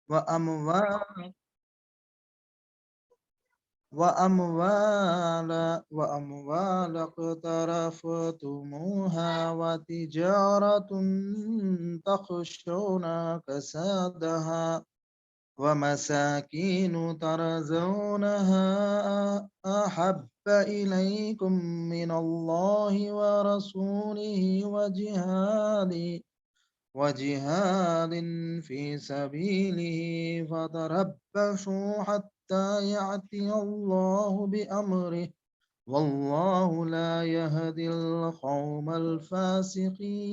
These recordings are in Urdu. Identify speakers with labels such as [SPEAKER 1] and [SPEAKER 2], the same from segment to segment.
[SPEAKER 1] وأموال وأموال اقترفتموها وتجارة تخشون كسادها ومساكين ترزونها أحب إليكم من الله ورسوله وجهاد في سبيله فتربصوا حتى يأتي الله بأمره والله لا يهدي القوم الفاسقين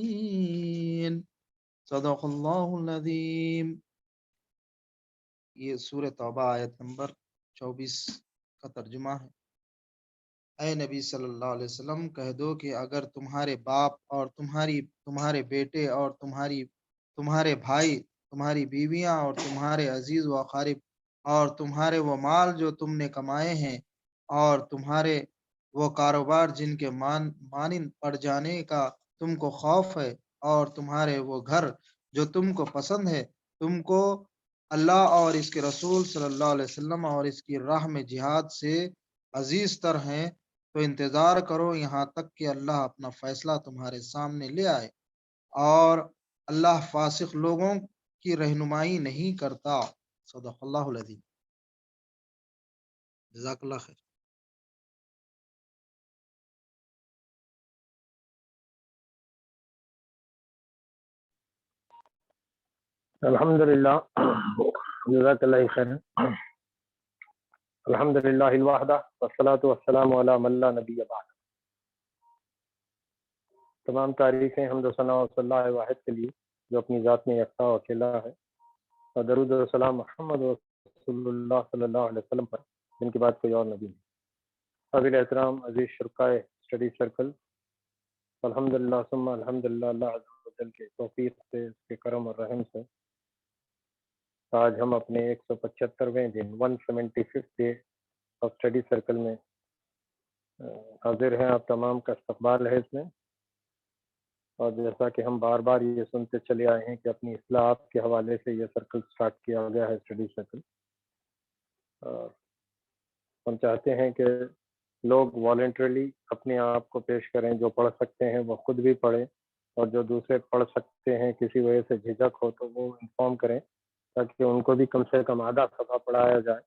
[SPEAKER 1] صدق اللہ العظیم۔ یہ سورہ توبہ آیت نمبر 24 کا ترجمہ ہے۔ اے نبی صلی اللہ علیہ وسلم کہہ دو کہ اگر تمہارے باپ اور تمہارے بیٹے اور تمہارے بھائی، تمہاری بیویاں اور تمہارے عزیز و اقارب اور تمہارے وہ مال جو تم نے کمائے ہیں اور تمہارے وہ کاروبار جن کے مانند پڑ جانے کا تم کو خوف ہے اور تمہارے وہ گھر جو تم کو پسند ہے، تم کو اللہ اور اس کے رسول صلی اللہ علیہ وسلم اور اس کی راہ میں جہاد سے عزیز تر ہیں، تو انتظار کرو یہاں تک کہ اللہ اپنا فیصلہ تمہارے سامنے لے آئے، اور اللہ فاسق لوگوں کی رہنمائی نہیں کرتا۔ صدق اللہ العظیم۔ جزاک اللہ خیر۔
[SPEAKER 2] الحمدللہ، جزاک اللہ خیر۔ الحمدللہ الوحدہ والصلاة والسلام علی من لا نبی بعد۔ تمام تعریفیں حمد و ثنا صلی اللہ واحد کے لیے جو اپنی ذات میں یکتا و اکیلا ہے، اور درود و سلام محمد رسول اللہ صلی اللہ علیہ وسلم پر جن کے بعد کوئی اور نبی نہیں۔ قابل احترام عزیز شرکائے اسٹڈی سرکل، الحمدللہ ثم الحمدللہ، اللہ عز و جل کے توفیق سے، اس کے کرم اور رحم سے آج ہم اپنے 175ویں دن 175th day of study circle میں حاضر ہیں۔ آپ تمام کا استقبال ہے اس میں، اور جیسا کہ ہم بار بار یہ سنتے چلے آئے ہیں کہ اپنی اصلاحات کے حوالے سے یہ سرکل سٹارٹ کیا گیا ہے، اسٹڈی سرکل۔ ہم چاہتے ہیں کہ لوگ والنٹریلی اپنے آپ کو پیش کریں، جو پڑھ سکتے ہیں وہ خود بھی پڑھیں، اور جو دوسرے پڑھ سکتے ہیں کسی وجہ سے جھجک ہو تو وہ انفارم کریں تاکہ ان کو بھی کم سے کم آدھا صفحہ پڑھایا جائے۔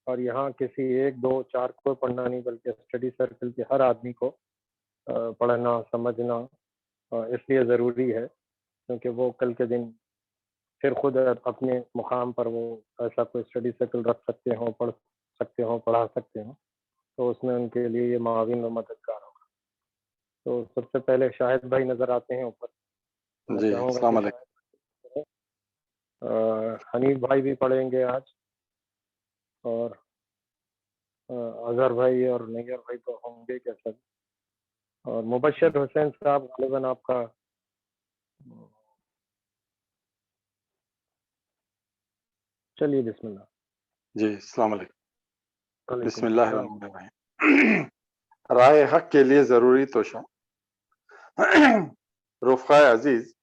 [SPEAKER 2] اور یہاں کسی 1 2 4 کو پڑھنا نہیں، بلکہ اسٹڈی سرکل کے ہر آدمی کو پڑھنا سمجھنا اس لیے ضروری ہے، کیونکہ وہ کل کے دن پھر خود اپنے مقام پر وہ ایسا کوئی اسٹڈی سرکل رکھ سکتے ہوں، پڑھ سکتے ہوں، پڑھا سکتے ہوں، تو اس میں ان کے لیے یہ معاون و مددگار ہوگا۔ تو سب سے پہلے شاہد بھائی نظر آتے ہیں اوپر، میں
[SPEAKER 3] جی
[SPEAKER 2] چاہوں گا
[SPEAKER 3] السلام
[SPEAKER 2] کہ
[SPEAKER 3] علیکم۔
[SPEAKER 2] حنیف بھائی بھی پڑھیں گے آج، اور اظہر بھائی اور نیگر بھائی تو ہوں گے کیا سب، اور مبشر حسین صاحب غالباً آپ کا چلیے بسم اللہ۔
[SPEAKER 3] جی السلام علیکم۔
[SPEAKER 2] علیکم
[SPEAKER 3] بسم اللہ
[SPEAKER 2] السلام۔
[SPEAKER 3] الرحمن الرحیم۔ راہ حق کے لیے ضروری توشہ۔ رفقائے عزیز،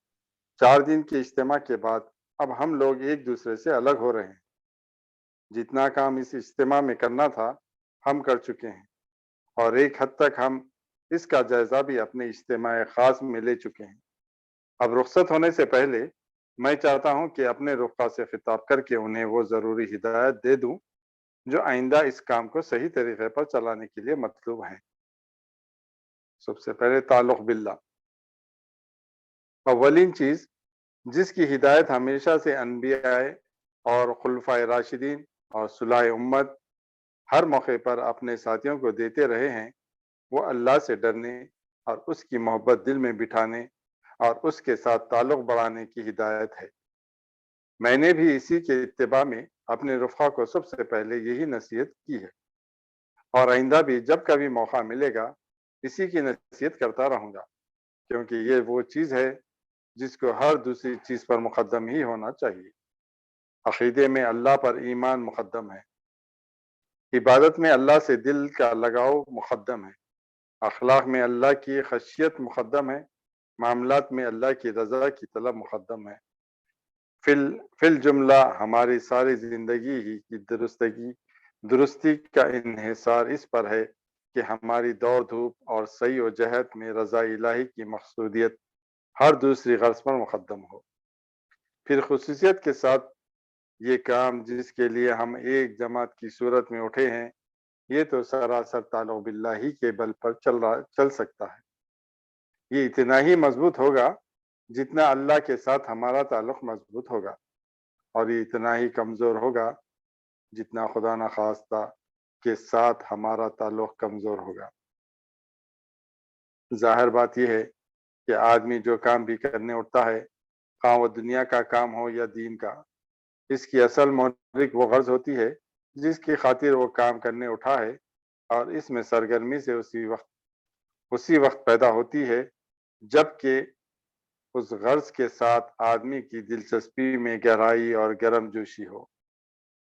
[SPEAKER 3] 4 دن کے اجتماع کے بعد اب ہم لوگ ایک دوسرے سے الگ ہو رہے ہیں۔ جتنا کام اس اجتماع میں کرنا تھا ہم کر چکے ہیں، اور ایک حد تک ہم اس کا جائزہ بھی اپنے اجتماع خاص میں لے چکے ہیں۔ اب رخصت ہونے سے پہلے میں چاہتا ہوں کہ اپنے رفقا سے خطاب کر کے انہیں وہ ضروری ہدایت دے دوں جو آئندہ اس کام کو صحیح طریقے پر چلانے کے لیے مطلوب ہے۔ سب سے پہلے تعلق باللہ۔ اولین چیز جس کی ہدایت ہمیشہ سے انبیاء اور خلفائے راشدین اور صلح امت ہر موقع پر اپنے ساتھیوں کو دیتے رہے ہیں، وہ اللہ سے ڈرنے اور اس کی محبت دل میں بٹھانے اور اس کے ساتھ تعلق بڑھانے کی ہدایت ہے۔ میں نے بھی اسی کے اتباع میں اپنے رفقا کو سب سے پہلے یہی نصیحت کی ہے، اور آئندہ بھی جب کبھی موقع ملے گا اسی کی نصیحت کرتا رہوں گا، کیونکہ یہ وہ چیز ہے جس کو ہر دوسری چیز پر مقدم ہی ہونا چاہیے۔ عقیدے میں اللہ پر ایمان مقدم ہے، عبادت میں اللہ سے دل کا لگاؤ مقدم ہے، اخلاق میں اللہ کی خشیت مقدم ہے، معاملات میں اللہ کی رضا کی طلب مقدم ہے، فی الجملہ ہماری ساری زندگی ہی کی درستی کا انحصار اس پر ہے کہ ہماری دوڑ دھوپ اور سعی و جہد میں رضا الہی کی مقصودیت ہر دوسری غرض پر مقدم ہو۔ پھر خصوصیت کے ساتھ یہ کام جس کے لیے ہم ایک جماعت کی صورت میں اٹھے ہیں، یہ تو سراسر تعلق باللہ کے بل پر چل سکتا ہے۔ یہ اتنا ہی مضبوط ہوگا جتنا اللہ کے ساتھ ہمارا تعلق مضبوط ہوگا، اور یہ اتنا ہی کمزور ہوگا جتنا خدا نخواستہ کے ساتھ ہمارا تعلق کمزور ہوگا۔ ظاہر بات یہ ہے کہ آدمی جو کام بھی کرنے اٹھتا ہے، خواہ وہ دنیا کا کام ہو یا دین کا، اس کی اصل محرک وہ غرض ہوتی ہے جس کی خاطر وہ کام کرنے اٹھا ہے، اور اس میں سرگرمی سے اسی وقت پیدا ہوتی ہے جبکہ اس غرض کے ساتھ آدمی کی دلچسپی میں گہرائی اور گرم جوشی ہو۔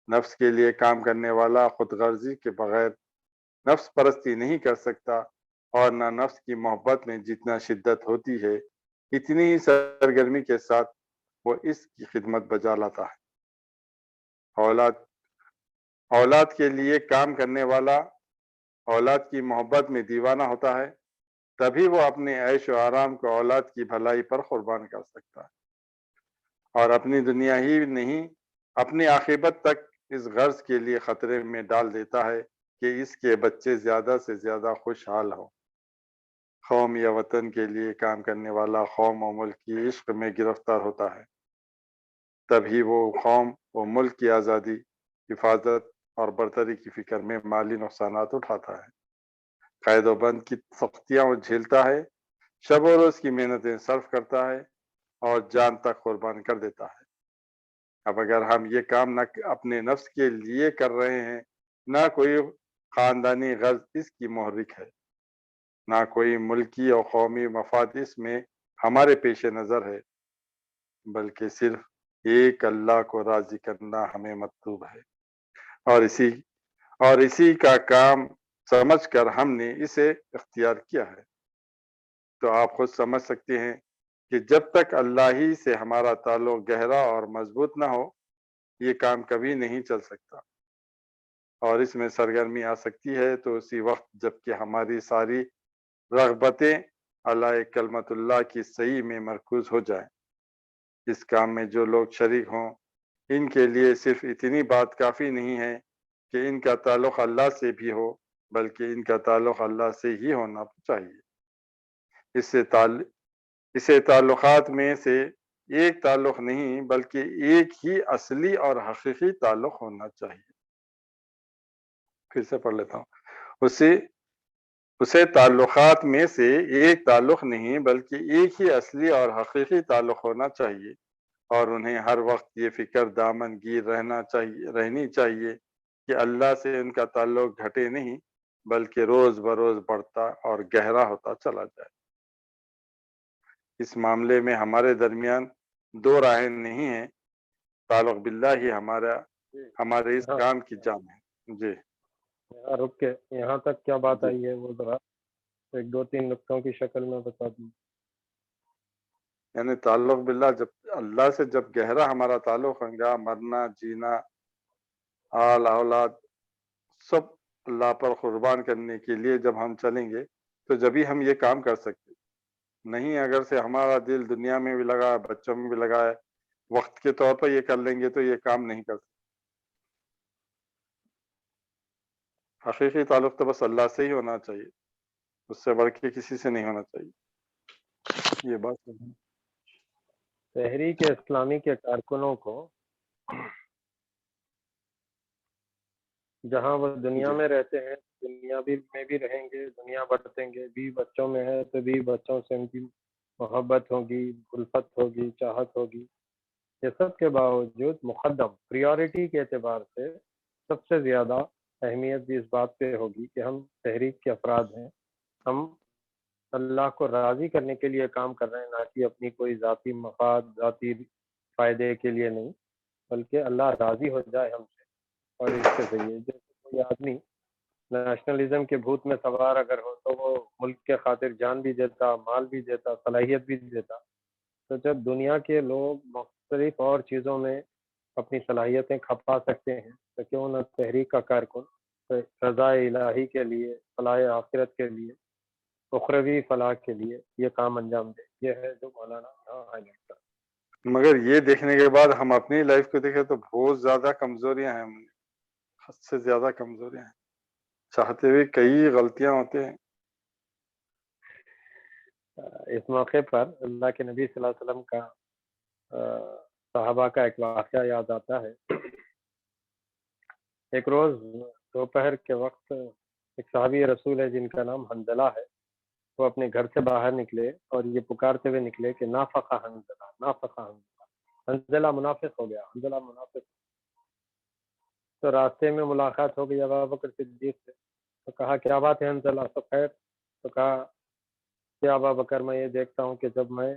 [SPEAKER 3] نفس کے لیے کام کرنے والا خود غرضی کے بغیر نفس پرستی نہیں کر سکتا، اور نہ نفس کی محبت میں جتنا شدت ہوتی ہے اتنی ہی سرگرمی کے ساتھ وہ اس کی خدمت بجا لاتا ہے۔ اولاد کے لیے کام کرنے والا اولاد کی محبت میں دیوانہ ہوتا ہے، تبھی وہ اپنے عیش و آرام کو اولاد کی بھلائی پر قربان کر سکتا ہے، اور اپنی دنیا ہی نہیں اپنی عاقبت تک اس غرض کے لیے خطرے میں ڈال دیتا ہے کہ اس کے بچے زیادہ سے زیادہ خوشحال ہوں۔ قوم یا وطن کے لیے کام کرنے والا قوم و ملک کی عشق میں گرفتار ہوتا ہے، تبھی وہ قوم و ملک کی آزادی، حفاظت اور برتری کی فکر میں مالی نقصانات اٹھاتا ہے، قید و بند کی سختیاں جھیلتا ہے، شب و روز کی محنتیں صرف کرتا ہے اور جان تک قربان کر دیتا ہے۔ اب اگر ہم یہ کام نہ اپنے نفس کے لیے کر رہے ہیں، نہ کوئی خاندانی غرض اس کی محرک ہے، نہ کوئی ملکی اور قومی مفاد اس میں ہمارے پیش نظر ہے، بلکہ صرف ایک اللہ کو راضی کرنا ہمیں مطلوب ہے، اور اسی کا کام سمجھ کر ہم نے اسے اختیار کیا ہے، تو آپ خود سمجھ سکتے ہیں کہ جب تک اللہ ہی سے ہمارا تعلق گہرا اور مضبوط نہ ہو، یہ کام کبھی نہیں چل سکتا، اور اس میں سرگرمی آ سکتی ہے تو اسی وقت جبکہ ہماری ساری رغبتیں علی کلمت اللہ کی صحیح میں مرکوز ہو جائیں۔ اس کام میں جو لوگ شریک ہوں، ان کے لیے صرف اتنی بات کافی نہیں ہے کہ ان کا تعلق اللہ سے بھی ہو، بلکہ ان کا تعلق اللہ سے ہی ہونا چاہیے۔ اسے تعلقات میں سے ایک تعلق نہیں بلکہ ایک ہی اصلی اور حقیقی تعلق ہونا چاہیے۔ پھر سے پڑھ لیتا ہوں۔ اسے تعلقات میں سے ایک تعلق نہیں بلکہ ایک ہی اصلی اور حقیقی تعلق ہونا چاہیے، اور انہیں ہر وقت یہ فکر دامن گیر رہنی چاہیے کہ اللہ سے ان کا تعلق گھٹے نہیں بلکہ روز بروز بڑھتا اور گہرا ہوتا چلا جائے۔ اس معاملے میں ہمارے درمیان دو راہیں نہیں ہیں، تعلق باللہ ہی ہمارے اس کام کی جان ہے۔ جی
[SPEAKER 2] یہاں رک کے یہاں تک کیا بات
[SPEAKER 3] جی
[SPEAKER 2] آئی ہے وہ ذرا ایک دو تین نقطوں کی شکل میں بتا دوں۔
[SPEAKER 3] یعنی تعلق باللہ جب اللہ سے جب گہرا ہمارا تعلق ہوگا، مرنا جینا آل اولاد سب اللہ پر قربان کرنے کے لیے جب ہم چلیں گے تو جبھی ہم یہ کام کر سکتے، نہیں اگر سے ہمارا دل دنیا میں بھی لگا ہے، بچوں میں بھی لگا ہے، وقت کے طور پر یہ کر لیں گے تو یہ کام نہیں کر سکتے۔ حقیقی تعلق تو بس اللہ سے ہی ہونا چاہیے، اس سے بڑھ کے کسی سے نہیں ہونا چاہیے۔ یہ بات
[SPEAKER 2] تحریک اسلامی کے کارکنوں کو جہاں وہ دنیا
[SPEAKER 3] جی
[SPEAKER 2] میں رہتے ہیں، دنیا میں بھی رہیں گے، دنیا بڑھیں گے بھی، بچوں میں ہے تو بھی بچوں سے ان کی محبت ہوگی، الفت ہوگی، چاہت ہوگی۔ یہ سب کے باوجود مقدم پریورٹی کے اعتبار سے سب سے زیادہ اہمیت بھی اس بات پہ ہوگی کہ ہم تحریک کے افراد ہیں، ہم اللہ کو راضی کرنے کے لیے کام کر رہے ہیں، نہ کہ اپنی کوئی ذاتی مفاد، ذاتی فائدے کے لیے نہیں، بلکہ اللہ راضی ہو جائے ہم سے اور اس کے ذریعے۔ جیسے کوئی آدمی نیشنلزم کے بھوت میں سوار اگر ہو تو وہ ملک کے خاطر جان بھی دیتا، مال بھی دیتا، صلاحیت بھی دیتا، تو جب دنیا کے لوگ مختلف اور چیزوں میں اپنی صلاحیتیں کھپا سکتے ہیں، تو کیوں نہ تحریک کا کارکن رضا الہی کے لیے، فلاح آخرت کے لیے، اخروی فلاح کے لیے یہ کام انجام دے۔ یہ ہے جو مولانا یہاں ہائی لائٹ کرتا ہے۔
[SPEAKER 3] مگر یہ دیکھنے کے بعد ہم اپنی لائف کو دیکھیں تو بہت زیادہ کمزوریاں ہیں، ہم میں حد سے زیادہ کمزوریاں ہیں، چاہتے ہوئے کئی غلطیاں ہوتے ہیں۔
[SPEAKER 2] اس موقع پر اللہ کے نبی صلی اللہ علیہ وسلم کا صحابہ کا ایک واقعہ یاد آتا ہے۔ ایک روز دوپہر کے وقت ایک صحابی رسول ہے جن کا نام حنظلہ ہے، وہ اپنے گھر سے باہر نکلے اور یہ پکارتے ہوئے نکلے کہ نافقہ حنظلہ، نافقہ حنظلہ، حنظلہ منافق ہو گیا، حنظلہ منافق۔ تو راستے میں ملاقات ہو گئی ابو بکر صدیق سے، تو کہا کیا بات ہے حنظلہ، سب خیر؟ تو کہا کہ ابو بکر میں یہ دیکھتا ہوں کہ جب میں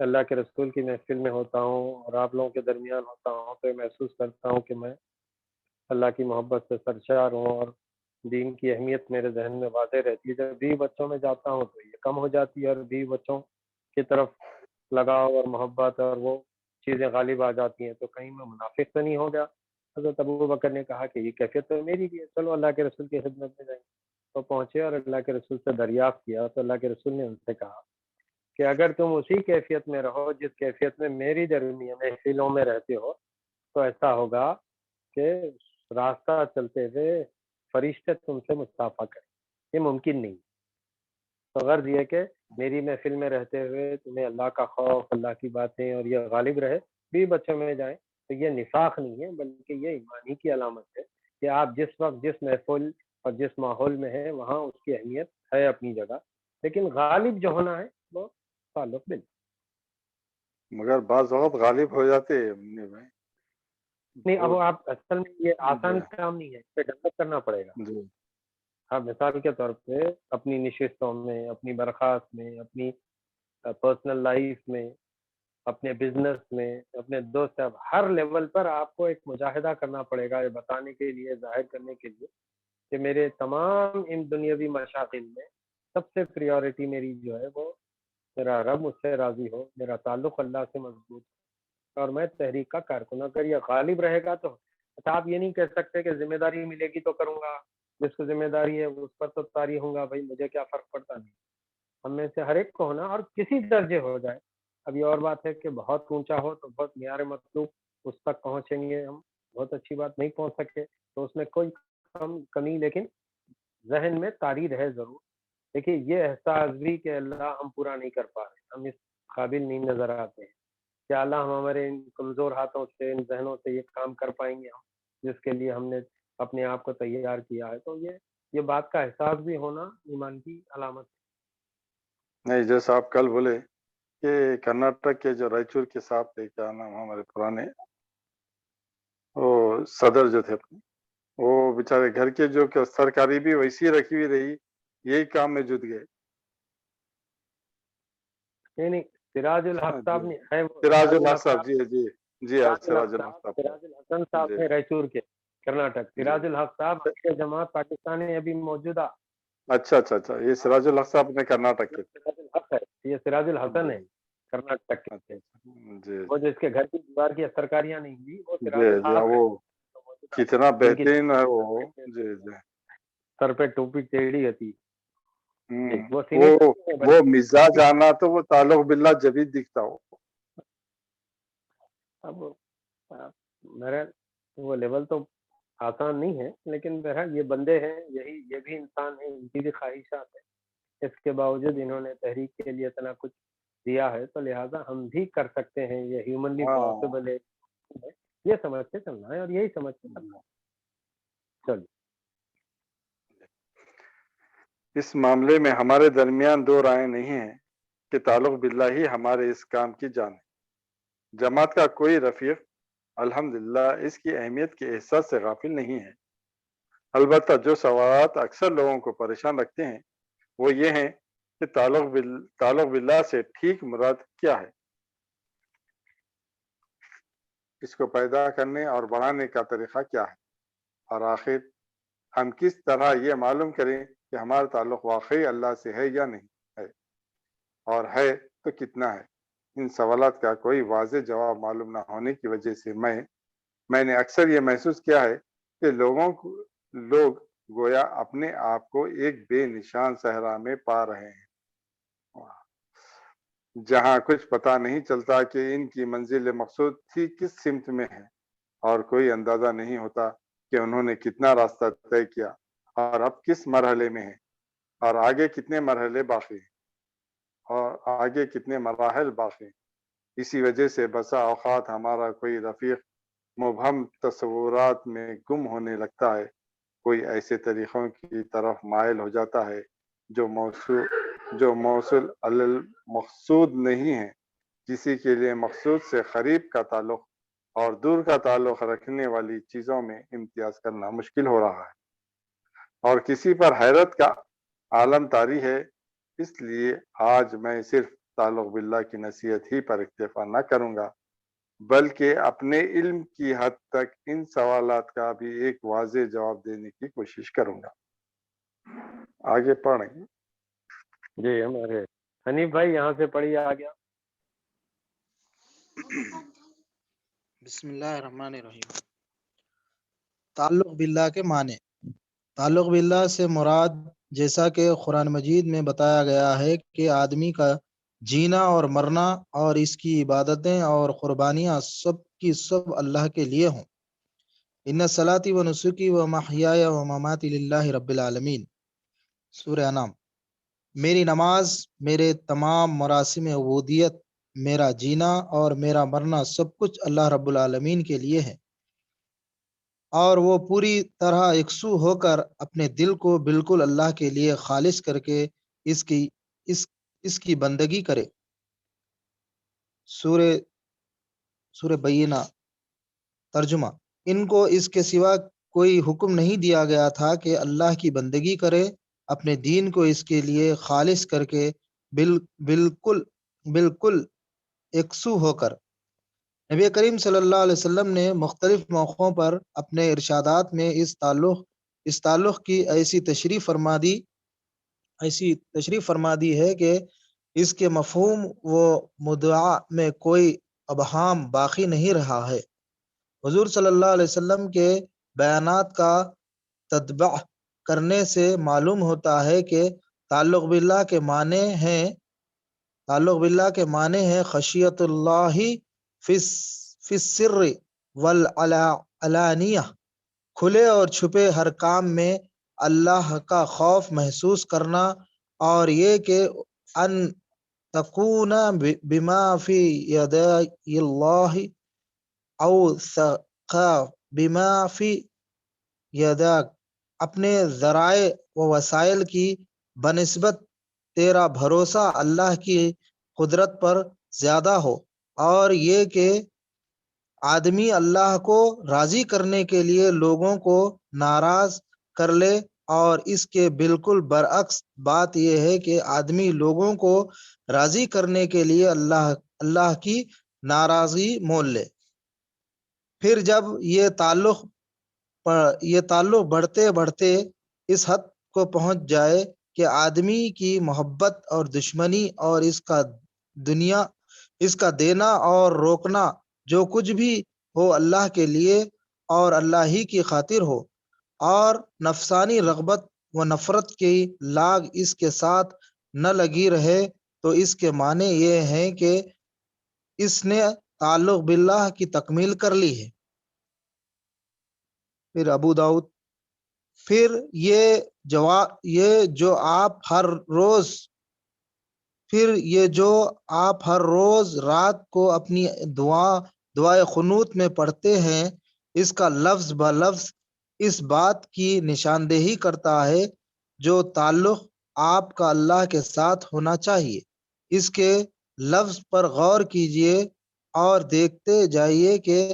[SPEAKER 2] اللہ کے رسول کی محفل میں ہوتا ہوں اور آپ لوگوں کے درمیان ہوتا ہوں تو محسوس کرتا ہوں کہ میں اللہ کی محبت سے سرشار ہوں اور دین کی اہمیت میرے ذہن میں واضح رہتی ہے۔ جب بھی بچوں میں جاتا ہوں تو یہ کم ہو جاتی ہے اور بھی بچوں کی طرف لگاؤ اور محبت اور وہ چیزیں غالب آ جاتی ہیں، تو کہیں میں منافق تو نہیں ہو گیا۔ حضرت ابو بکر نے کہا کہ یہ کیفیت تو میری بھی ہے، چلو اللہ کے رسول کی خدمت میں جائیں۔ تو پہنچے اور اللہ کے رسول سے دریافت کیا تو اللہ کے رسول نے ان سے کہا کہ اگر تم اسی کیفیت میں رہو جس کیفیت میں میری درمیان محفلوں میں رہتے ہو تو ایسا ہوگا کہ راستہ چلتے ہوئے فرشتے تم سے مصافحہ کریں، یہ ممکن نہیں۔ تو غرض یہ کہ میری محفل میں رہتے ہوئے تمہیں اللہ کا خوف، اللہ کی باتیں اور یہ غالب رہے، بھی بچوں میں جائیں، تو یہ نفاق نہیں ہے بلکہ یہ ایمانی کی علامت ہے کہ آپ جس وقت جس محفل اور جس ماحول میں ہیں وہاں اس کی اہمیت ہے اپنی جگہ، لیکن غالب جو ہونا ہے وہ تعلق بل۔
[SPEAKER 3] مگر بعض وقت غالب ہو جاتے ہیں منی بھائی،
[SPEAKER 2] نہیں، اب
[SPEAKER 3] بہت۔
[SPEAKER 2] آپ اصل میں یہ آسان
[SPEAKER 3] جی
[SPEAKER 2] کام نہیں ہے، اس پہ ڈیولپ کرنا پڑے گا۔
[SPEAKER 3] جی
[SPEAKER 2] آپ مثال کے طور پہ اپنی نشستوں میں، اپنی برخاست میں، اپنی پرسنل لائف میں، اپنے بزنس میں، اپنے دوست، ہر لیول پر آپ کو ایک مجاہدہ کرنا پڑے گا یہ بتانے کے لیے، ظاہر کرنے کے لیے کہ میرے تمام ان دنیاوی مشاغل میں سب سے پریورٹی میری جو ہے وہ میرا رب مجھ سے راضی ہو، میرا تعلق اللہ سے مضبوط ہو، اور میں تحریک کا کارکن۔ اگر یہ غالب رہے گا تو آپ یہ نہیں کہہ سکتے کہ ذمہ داری ملے گی تو کروں گا، جس کو ذمہ داری ہے اس پر تو طاری ہوں گا، بھائی مجھے کیا فرق پڑتا نہیں۔ ہم میں سے ہر ایک کو ہونا، اور کسی درجے ہو جائے۔ اب یہ اور بات ہے کہ بہت اونچا ہو تو بہت معیار مطلوب اس تک پہنچیں گے ہم، بہت اچھی بات، نہیں پہنچ سکے تو اس میں کوئی کمی، لیکن ذہن میں طاری رہے ضرور۔ دیکھیے یہ احساس بھی کہ اللہ ہم پورا نہیں کر پا رہے، ہم اس قابل نہیں نظر آتے ہیں، کیا اللہ ہم ہمارے ان کمزور ہاتھوں سے، ان ذہنوں سے یہ کام کر پائیں گے ہم جس کے لیے ہم نے اپنے آپ کو تیار کیا ہے؟ تو یہ بات کا احساس بھی ہونا ایمان کی علامت ہے۔
[SPEAKER 3] نہیں، جیسا آپ کل بولے کہ کرناٹک کے جو رائچور کے صاحب تھے، کیا نام ہمارے پرانے وہ صدر جو تھے اپنے، وہ بیچارے گھر کے جو کہ سرکاری بھی ویسی رکھی ہوئی رہی، یہی کام میں جت گئے۔
[SPEAKER 2] نہیں، سراج الحق صاحب
[SPEAKER 3] جی
[SPEAKER 2] نے ہے، وہ
[SPEAKER 3] سراج
[SPEAKER 2] سراج
[SPEAKER 3] الحق
[SPEAKER 2] الحق
[SPEAKER 3] صاحب،
[SPEAKER 2] صاحب،
[SPEAKER 3] جی جی جی ہاں،
[SPEAKER 2] سراج الحق
[SPEAKER 3] سراج
[SPEAKER 2] صاحب،
[SPEAKER 3] الحق صاحب،
[SPEAKER 2] سراج الحسن صاحب
[SPEAKER 3] جی
[SPEAKER 2] ہیں رائچور کے، کرناٹک۔
[SPEAKER 3] جی۔
[SPEAKER 2] سراج الحق صاحب کے جماعت پاکستان میں ابھی موجودہ،
[SPEAKER 3] اچھا اچھا اچھا، یہ سراج الحق صاحب نے کرناٹک کے تھے۔
[SPEAKER 2] سراج الحق ہے، یہ سراج الحسن
[SPEAKER 3] جی
[SPEAKER 2] ہے کرناٹک کے۔
[SPEAKER 3] اچھا جی
[SPEAKER 2] وہ جو اس کے گھر کی دیوار کی سرکاریاں نہیں ہوئی، وہ
[SPEAKER 3] جی
[SPEAKER 2] سراج
[SPEAKER 3] جی،
[SPEAKER 2] الحق ہے
[SPEAKER 3] وہ
[SPEAKER 2] تو موجودہ،
[SPEAKER 3] کتنا
[SPEAKER 2] جن کی
[SPEAKER 3] بہترین ہے وہ۔ جی جی
[SPEAKER 2] سر پہ ٹوپی ٹیڑھی ہوتی، جی وہ
[SPEAKER 3] وہ
[SPEAKER 2] سینئر ہے،
[SPEAKER 3] وہ
[SPEAKER 2] بلکہ
[SPEAKER 3] مزاج آنا تو وہ تعلق باللہ جبھی دکھتا ہو۔
[SPEAKER 2] اب میرا وہ لیول تو آسان نہیں ہے، لیکن بہرحال یہ بندے ہیں، یہ بھی انسان ہیں، ان کی بھی خواہشات ہیں، اس کے باوجود انہوں نے تحریک کے لیے اتنا کچھ دیا ہے، تو لہٰذا ہم بھی کر سکتے ہیں، یہ ہیومنلی
[SPEAKER 3] ہاں
[SPEAKER 2] پاسبل ہے، یہ سمجھ کے چلنا ہے اور یہی سمجھ کے چلنا ہے۔ چلو،
[SPEAKER 3] اس معاملے میں ہمارے درمیان دو رائے نہیں ہیں کہ تعلق باللہ ہی ہمارے اس کام کی جان ہے۔ جماعت کا کوئی رفیق الحمدللہ اس کی اہمیت کے احساس سے غافل نہیں ہے۔ البتہ جو سوالات اکثر لوگوں کو پریشان رکھتے ہیں وہ یہ ہیں کہ تعلق باللہ سے ٹھیک مراد کیا ہے، اس کو پیدا کرنے اور بڑھانے کا طریقہ کیا ہے، اور آخر ہم کس طرح یہ معلوم کریں کہ ہمارا تعلق واقعی اللہ سے ہے یا نہیں ہے، اور ہے تو کتنا ہے۔ ان سوالات کا کوئی واضح جواب معلوم نہ ہونے کی وجہ سے میں نے اکثر یہ محسوس کیا ہے کہ لوگ گویا اپنے آپ کو ایک بے نشان صحرا میں پا رہے ہیں، جہاں کچھ پتہ نہیں چلتا کہ ان کی منزل مقصود تھی کس سمت میں ہے، اور کوئی اندازہ نہیں ہوتا کہ انہوں نے کتنا راستہ طے کیا اور اب کس مرحلے میں ہیں، اور آگے کتنے مرحلے باقی ہیں، اور آگے کتنے مراحل باقی ہیں۔ اسی وجہ سے بسا اوقات ہمارا کوئی رفیق مبہم تصورات میں گم ہونے لگتا ہے، کوئی ایسے طریقوں کی طرف مائل ہو جاتا ہے جو موصول المقصود نہیں ہے، کسی کے لیے مقصود سے قریب کا تعلق اور دور کا تعلق رکھنے والی چیزوں میں امتیاز کرنا مشکل ہو رہا ہے، اور کسی پر حیرت کا عالم طاری ہے۔ اس لیے آج میں صرف تعلق باللہ کی نصیحت ہی پر اکتفا نہ کروں گا، بلکہ اپنے علم کی حد تک ان سوالات کا بھی ایک واضح جواب دینے کی کوشش کروں گا۔ آگے پڑھیں۔
[SPEAKER 2] جی ہمارے حنیف بھائی یہاں سے پڑھیے آگے۔
[SPEAKER 1] بسم اللہ الرحمن الرحیم۔ تعلق باللہ کے معنی۔ تعلق باللہ سے مراد، جیسا کہ قرآن مجید میں بتایا گیا ہے کہ آدمی کا جینا اور مرنا اور اس کی عبادتیں اور قربانیاں سب کی سب اللہ کے لیے ہوں۔ ان صلاتی و نسکی و محیای و مماتی للہ رب العالمین، سورہ انعام۔ میری نماز، میرے تمام مراسم عبودیت، میرا جینا اور میرا مرنا سب کچھ اللہ رب العالمین کے لیے ہے، اور وہ پوری طرح یکسو ہو کر اپنے دل کو بالکل اللہ کے لیے خالص کر کے اس کی بندگی کرے۔ سورہ بینہ۔ ترجمہ: ان کو اس کے سوا کوئی حکم نہیں دیا گیا تھا کہ اللہ کی بندگی کرے، اپنے دین کو اس کے لیے خالص کر کے بالکل یکسو ہو کر۔ نبی کریم صلی اللہ علیہ وسلم نے مختلف موقعوں پر اپنے ارشادات میں اس تعلق کی ایسی تشریح فرما دی ہے کہ اس کے مفہوم و مدعا میں کوئی ابہام باقی نہیں رہا ہے۔ حضور صلی اللہ علیہ وسلم کے بیانات کا تتبع کرنے سے معلوم ہوتا ہے کہ تعلق باللہ کے معنی ہے خشیت اللہ فی السر والعلانیہ، کھلے اور چھپے ہر کام میں اللہ کا خوف محسوس کرنا، اور یہ کہ ان تکون بما فی یدی اللہ اوثق بما فی یدک، اپنے ذرائع و وسائل کی بنسبت تیرا بھروسہ اللہ کی قدرت پر زیادہ ہو، اور یہ کہ آدمی اللہ کو راضی کرنے کے لیے لوگوں کو ناراض کر لے، اور اس کے بالکل برعکس بات یہ ہے کہ آدمی لوگوں کو راضی کرنے کے لیے اللہ کی ناراضگی مول لے۔ پھر جب یہ تعلق بڑھتے بڑھتے اس حد کو پہنچ جائے کہ آدمی کی محبت اور دشمنی اور اس کا دینا اور روکنا جو کچھ بھی ہو اللہ کے لیے اور اللہ ہی کی خاطر ہو، اور نفسانی رغبت و نفرت کی لاگ اس کے ساتھ نہ لگی رہے، تو اس کے معنی یہ ہیں کہ اس نے تعلق باللہ کی تکمیل کر لی ہے۔ پھر ابو داؤد۔ پھر یہ جو آپ ہر روز رات کو اپنی دعائے قنوت میں پڑھتے ہیں، اس کا لفظ بہ لفظ اس بات کی نشاندہی کرتا ہے جو تعلق آپ کا اللہ کے ساتھ ہونا چاہیے۔ اس کے لفظ پر غور کیجئے اور دیکھتے جائیے کہ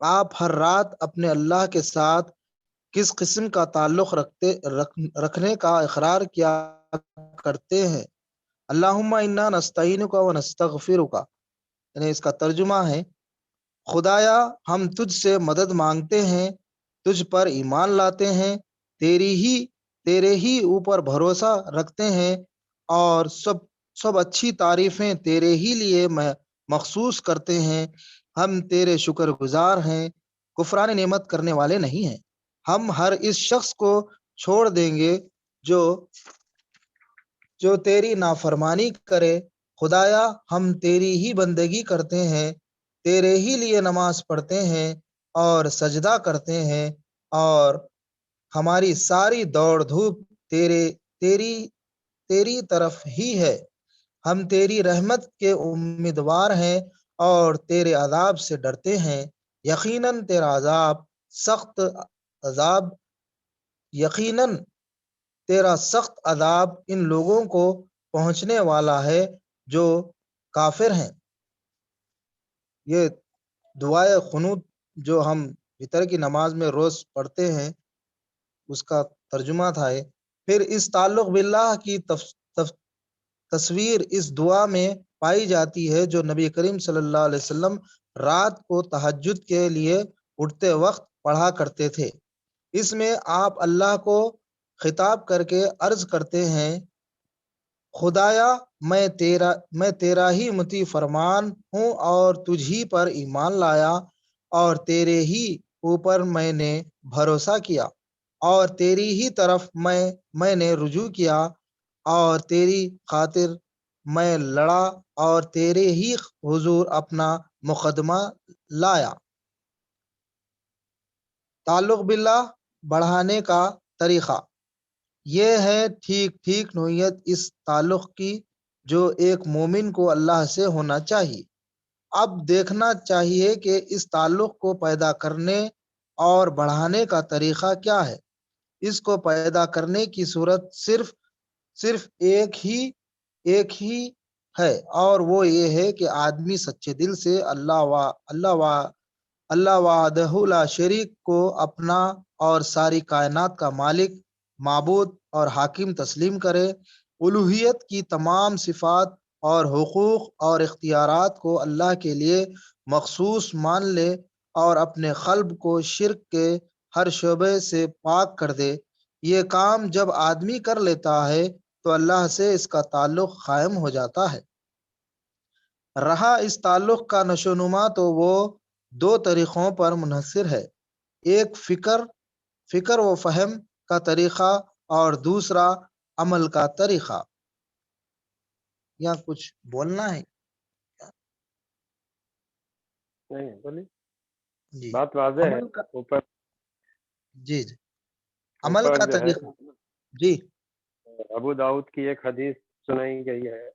[SPEAKER 1] آپ ہر رات اپنے اللہ کے ساتھ کس قسم کا تعلق رکھنے کا اقرار کیا کرتے ہیں۔ اللہم انا نستعینک و نستغفرک، یعنی اس کا ترجمہ ہے: خدایا ہم تجھ سے مدد مانگتے ہیں، تجھ پر ایمان لاتے ہیں، تیرے ہی اوپر بھروسہ رکھتے ہیں، اور سب اچھی تعریفیں تیرے ہی لیے مخصوص کرتے ہیں، ہم تیرے شکر گزار ہیں، کفران نعمت کرنے والے نہیں ہیں۔ ہم ہر اس شخص کو چھوڑ دیں گے جو تیری نافرمانی کرے۔ خدایا ہم تیری ہی بندگی کرتے ہیں، تیرے ہی لیے نماز پڑھتے ہیں اور سجدہ کرتے ہیں، اور ہماری ساری دوڑ دھوپ تیری طرف ہی ہے۔ ہم تیری رحمت کے امیدوار ہیں اور تیرے عذاب سے ڈرتے ہیں۔ یقیناً تیرا عذاب یقیناً تیرا سخت عذاب ان لوگوں کو پہنچنے والا ہے جو کافر ہیں۔ یہ دعائے قنوت جو ہم فطر کی نماز میں روز پڑھتے ہیں اس کا ترجمہ تھا یہ۔ پھر اس تعلق باللہ کی تصویر اس دعا میں پائی جاتی ہے جو نبی کریم صلی اللہ علیہ وسلم رات کو تہجد کے لیے اٹھتے وقت پڑھا کرتے تھے۔ اس میں آپ اللہ کو خطاب کر کے عرض کرتے ہیں، خدایا میں تیرا ہی مطیع فرمان ہوں اور تجھ ہی پر ایمان لایا، اور تیرے ہی اوپر میں نے بھروسہ کیا، اور تیری ہی طرف میں نے رجوع کیا، اور تیری خاطر میں لڑا اور تیرے ہی حضور اپنا مقدمہ لایا۔ تعلق باللہ بڑھانے کا طریقہ یہ ہے ٹھیک نوعیت اس تعلق کی جو ایک مومن کو اللہ سے ہونا چاہیے۔ اب دیکھنا چاہیے کہ اس تعلق کو پیدا کرنے اور بڑھانے کا طریقہ کیا ہے۔ اس کو پیدا کرنے کی صورت صرف ایک ہی ہے، اور وہ یہ ہے کہ آدمی سچے دل سے اللہ وحدہ لا شریک کو اپنا اور ساری کائنات کا مالک، معبود اور حاکم تسلیم کرے، الوہیت کی تمام صفات اور حقوق اور اختیارات کو اللہ کے لیے مخصوص مان لے، اور اپنے قلب کو شرک کے ہر شعبے سے پاک کر دے۔ یہ کام جب آدمی کر لیتا ہے تو اللہ سے اس کا تعلق قائم ہو جاتا ہے۔ رہا اس تعلق کا نشو نما تو وہ دو طریقوں پر منحصر ہے، ایک فکر و فہم کا طریقہ اور دوسرا عمل کا طریقہ۔ یا کچھ بولنا ہے؟
[SPEAKER 2] نہیں بولیے،
[SPEAKER 1] جی
[SPEAKER 2] بات واضح ہے۔
[SPEAKER 1] عمل کا
[SPEAKER 2] اوپر
[SPEAKER 1] جی عمل کا
[SPEAKER 2] جو ہے
[SPEAKER 1] طریقہ جی
[SPEAKER 2] ابو داؤد کی ایک حدیث سنائی گئی ہے،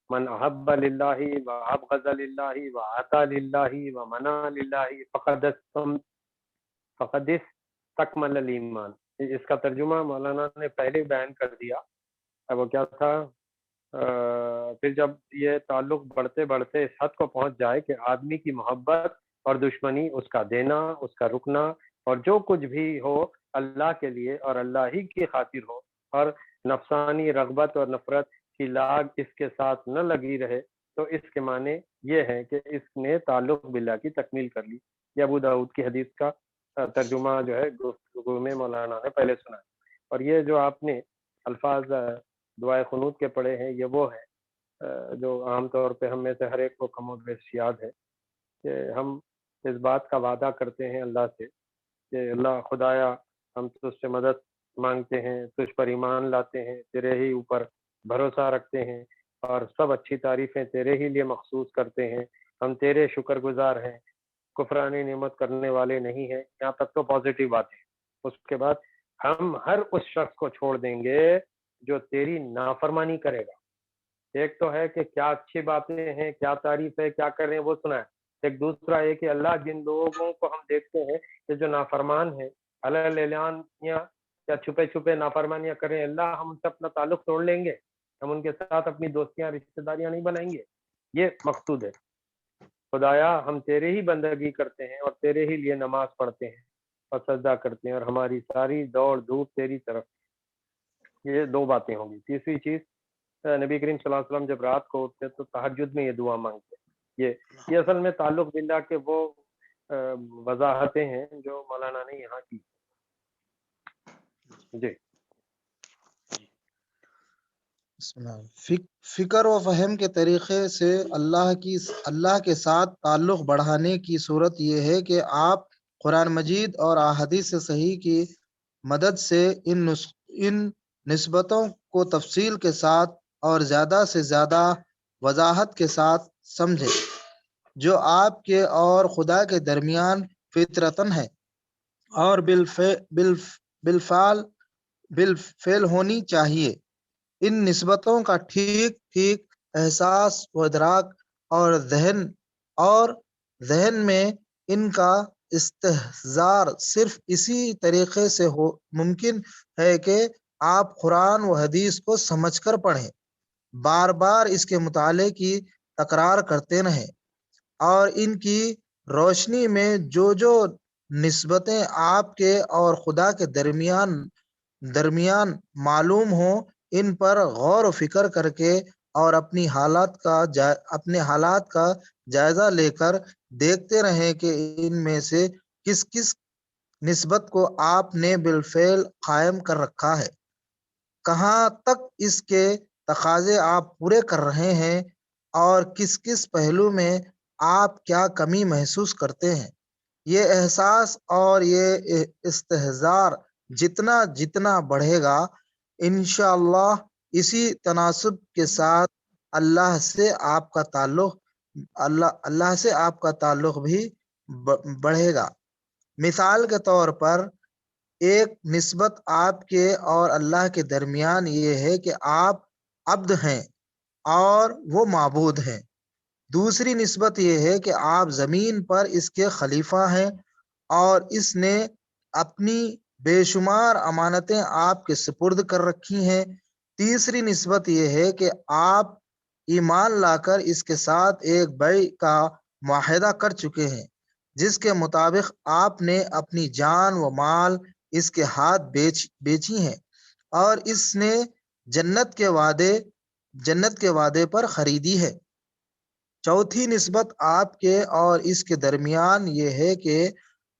[SPEAKER 2] من احب للہ و ابغض للہ و عطا للہ و منع للہ فقد استکمل الایمان۔ اس کا ترجمہ مولانا نے پہلے بیان کر دیا۔ وہ کیا تھا؟ پھر جب یہ تعلق بڑھتے بڑھتے اس حد کو پہنچ جائے کہ آدمی کی محبت اور دشمنی، اس کا دینا، اس کا رکنا، اور جو کچھ بھی ہو اللہ کے لیے اور اللہ ہی کی خاطر ہو، اور نفسانی رغبت اور نفرت کی لاگ اس کے ساتھ نہ لگی رہے، تو اس کے معنی یہ ہے کہ اس نے تعلق باللہ کی تکمیل کر لی۔ یہ ابو داؤد کی حدیث کا ترجمہ جو ہے گفتگو میں مولانا نے پہلے سنا، اور یہ جو آپ نے الفاظ دعائے قنوت کے پڑھے ہیں، یہ وہ ہے جو عام طور پہ ہم میں سے ہر ایک کو کم و بیش یاد ہے، کہ ہم اس بات کا وعدہ کرتے ہیں اللہ سے کہ اللہ خدایا ہم تجھ سے مدد مانگتے ہیں، تجھ پر ایمان لاتے ہیں، تیرے ہی اوپر بھروسہ رکھتے ہیں، اور سب اچھی تعریفیں تیرے ہی لیے مخصوص کرتے ہیں، ہم تیرے شکر گزار ہیں، کفرانی نعمت کرنے والے نہیں ہیں۔ یہاں تک تو پازیٹیو بات ہے۔ اس کے بعد ہم ہر اس شخص کو چھوڑ دیں گے جو تیری نافرمانی کرے گا۔ ایک تو ہے کہ کیا اچھی باتیں ہیں، کیا تعریف ہے، کیا کر رہے ہیں وہ سنا ہے۔ ایک دوسرا ہے کہ اللہ جن لوگوں کو ہم دیکھتے ہیں کہ جو نافرمان ہیں، اعلان یا چھپے چھپے نافرمانیاں کریں، اللہ ہم ان سے اپنا تعلق توڑ لیں گے، ہم ان کے ساتھ اپنی دوستیاں رشتہ داریاں نہیں بنائیں گے۔ یہ مقصود ہے۔ خدایا ہم تیرے ہی بندگی کرتے ہیں اور تیرے ہی لیے نماز پڑھتے ہیں اور سجدہ کرتے ہیں، اور ہماری ساری دوڑ دھوپ تیری طرف۔ یہ دو باتیں ہوں گی۔ تیسری چیز، نبی کریم صلی اللہ علیہ وسلم جب رات کو اٹھتے تو تہجد میں یہ دعا مانگتے۔ یہ اصل میں تعلق باللہ کے وہ وضاحتیں ہیں جو مولانا نے یہاں کی۔ جی
[SPEAKER 1] بسم اللہ فکر و فہم کے طریقے سے اللہ کے ساتھ تعلق بڑھانے کی صورت یہ ہے کہ آپ قرآن مجید اور احادیث صحیح کی مدد سے ان نسبتوں کو تفصیل کے ساتھ اور زیادہ سے زیادہ وضاحت کے ساتھ سمجھیں جو آپ کے اور خدا کے درمیان فطرتاً ہے اور بالفعل بالفعل ہونی چاہیے۔ ان نسبتوں کا ٹھیک ٹھیک احساس و ادراک اور ذہن میں ان کا استحضار صرف اسی طریقے سے ممکن ہے کہ آپ قرآن و حدیث کو سمجھ کر پڑھیں، بار بار اس کے مطالعے کی تکرار کرتے رہیں اور ان کی روشنی میں جو نسبتیں آپ کے اور خدا کے درمیان معلوم ہوں ان پر غور و فکر کر کے اور اپنے حالات کا جائزہ لے کر دیکھتے رہیں کہ ان میں سے کس کس نسبت کو آپ نے بالفعل قائم کر رکھا ہے، کہاں تک اس کے تقاضے آپ پورے کر رہے ہیں اور کس کس پہلو میں آپ کیا کمی محسوس کرتے ہیں۔ یہ احساس اور یہ استحضار جتنا جتنا بڑھے گا انشاءاللہ اسی تناسب کے ساتھ اللہ سے آپ کا تعلق بھی بڑھے گا۔ مثال کے طور پر ایک نسبت آپ کے اور اللہ کے درمیان یہ ہے کہ آپ عبد ہیں اور وہ معبود ہیں۔ دوسری نسبت یہ ہے کہ آپ زمین پر اس کے خلیفہ ہیں اور اس نے اپنی بے شمار امانتیں آپ کے سپرد کر رکھی ہیں۔ تیسری نسبت یہ ہے کہ آپ ایمان لا کر اس کے ساتھ ایک بیع کا معاہدہ کر چکے ہیں جس کے مطابق آپ نے اپنی جان و مال اس کے ہاتھ بیچی ہیں اور اس نے جنت کے وعدے پر خریدی ہے۔ چوتھی نسبت آپ کے اور اس کے درمیان یہ ہے کہ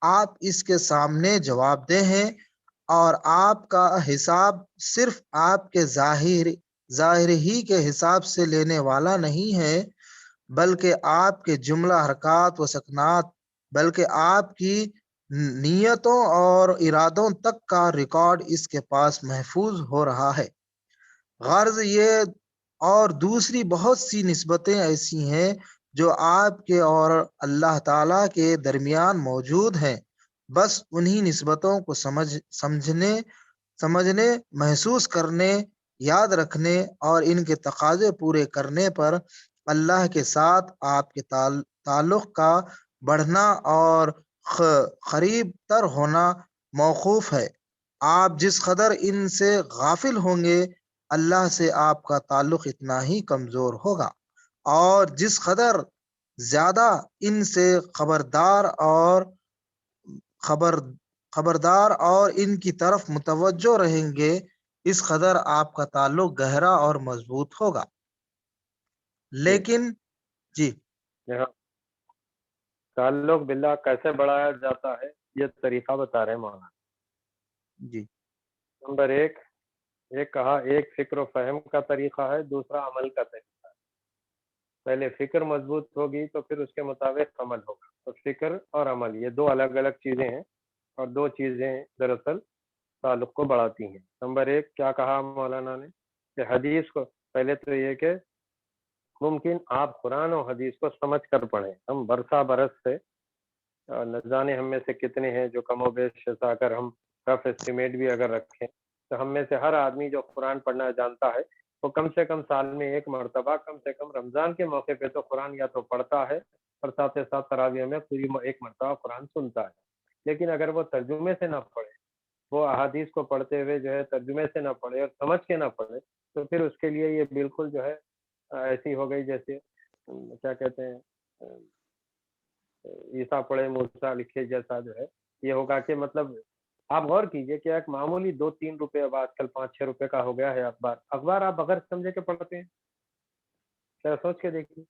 [SPEAKER 1] آپ اس کے سامنے جواب دہ ہیں اور آپ کا حساب صرف آپ کے ظاہر ہی کے حساب سے لینے والا نہیں ہے بلکہ آپ کے جملہ حرکات و سکنات، بلکہ آپ کی نیتوں اور ارادوں تک کا ریکارڈ اس کے پاس محفوظ ہو رہا ہے۔ غرض یہ اور دوسری بہت سی نسبتیں ایسی ہیں جو آپ کے اور اللہ تعالیٰ کے درمیان موجود ہیں، بس انہی نسبتوں کو سمجھنے، محسوس کرنے، یاد رکھنے اور ان کے تقاضے پورے کرنے پر اللہ کے ساتھ آپ کے تعلق کا بڑھنا اور قریب تر ہونا موقوف ہے۔ آپ جس قدر ان سے غافل ہوں گے اللہ سے آپ کا تعلق اتنا ہی کمزور ہوگا، اور جس قدر زیادہ ان سے خبردار اور ان کی طرف متوجہ رہیں گے اس قدر آپ کا تعلق گہرا اور مضبوط ہوگا۔ لیکن جی
[SPEAKER 2] یہاں تعلق باللہ کیسے بڑھایا جاتا ہے یہ طریقہ بتا رہے ہیں مولانا۔
[SPEAKER 1] جی
[SPEAKER 2] نمبر ایک کہا ایک فکر و فہم کا طریقہ ہے، دوسرا عمل کا طریقہ ہے۔ پہلے فکر مضبوط ہوگی تو پھر اس کے مطابق عمل ہوگا۔ تو فکر اور عمل یہ دو الگ الگ چیزیں ہیں، اور دو چیزیں دراصل تعلق کو بڑھاتی ہیں۔ نمبر ایک کیا کہا مولانا نے کہ حدیث کو، پہلے تو یہ کہ ممکن آپ قرآن و حدیث کو سمجھ کر پڑھیں۔ ہم برس سے نہ جانے ہم میں سے کتنے ہیں جو کم و بیش ایسا اگر ہم رف اسٹیمیٹ بھی اگر رکھیں تو ہم میں سے ہر آدمی جو قرآن پڑھنا جانتا ہے وہ کم سے کم سال میں ایک مرتبہ، کم سے کم رمضان کے موقع پہ تو قرآن یا تو پڑھتا ہے اور ساتھ ساتھ تراویح میں پوری ایک مرتبہ قرآن سنتا ہے۔ لیکن اگر وہ ترجمے سے نہ پڑھے، وہ احادیث کو پڑھتے ہوئے جو ہے ترجمے سے نہ پڑھے اور سمجھ کے نہ پڑھے، تو پھر اس کے لیے یہ بالکل جو ہے ایسی ہو گئی جیسے کیا کہتے ہیں عیسیٰ پڑھے موسیٰ لکھے جیسا جو ہے یہ ہوگا۔ کہ مطلب آپ غور کیجئے کہ ایک معمولی 2-3 روپے، اب آج کل 5-6 روپے کا ہو گیا ہے اخبار آپ بغیر سمجھے کے پڑھتے ہیں، ذرا سوچ کے دیکھیے۔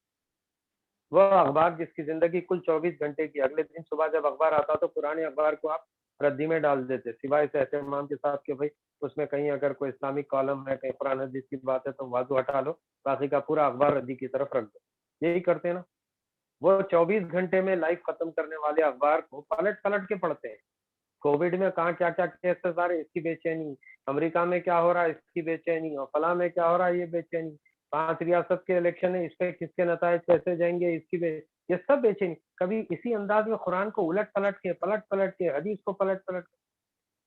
[SPEAKER 2] وہ اخبار جس کی زندگی کل 24 گھنٹے کی، اگلے دن صبح جب اخبار آتا تو پرانے اخبار کو آپ ردی میں ڈال دیتے، سوائے اس اہتمام کے ساتھ کہ بھائی اس میں کہیں اگر کوئی اسلامک کالم ہے، کہیں قرآن حدیث کی بات ہے تو واضح ہٹا لو، باقی کا پورا اخبار ردی کی طرف رکھ دو. یہی کرتے ہیں نا. وہ 24 گھنٹے میں لائف ختم کرنے والے اخبار کو پلٹ پلٹ کے پڑھتے ہیں. کووڈ میں کہاں کیا کیا کیسز آ رہے، اس کی بے چینی، امریکہ میں کیا ہو رہا ہے اس کی بے چینی، اور فلاں میں کیا ہو رہا ہے یہ بے چینی، 5 ریاست کے الیکشن ہے، اس پہ کس کے نتائج کیسے جائیں گے، اس کی یہ سب بے چینی. کبھی اسی انداز میں قرآن کو الٹ پلٹ کے حدیث کو پلٹ کے.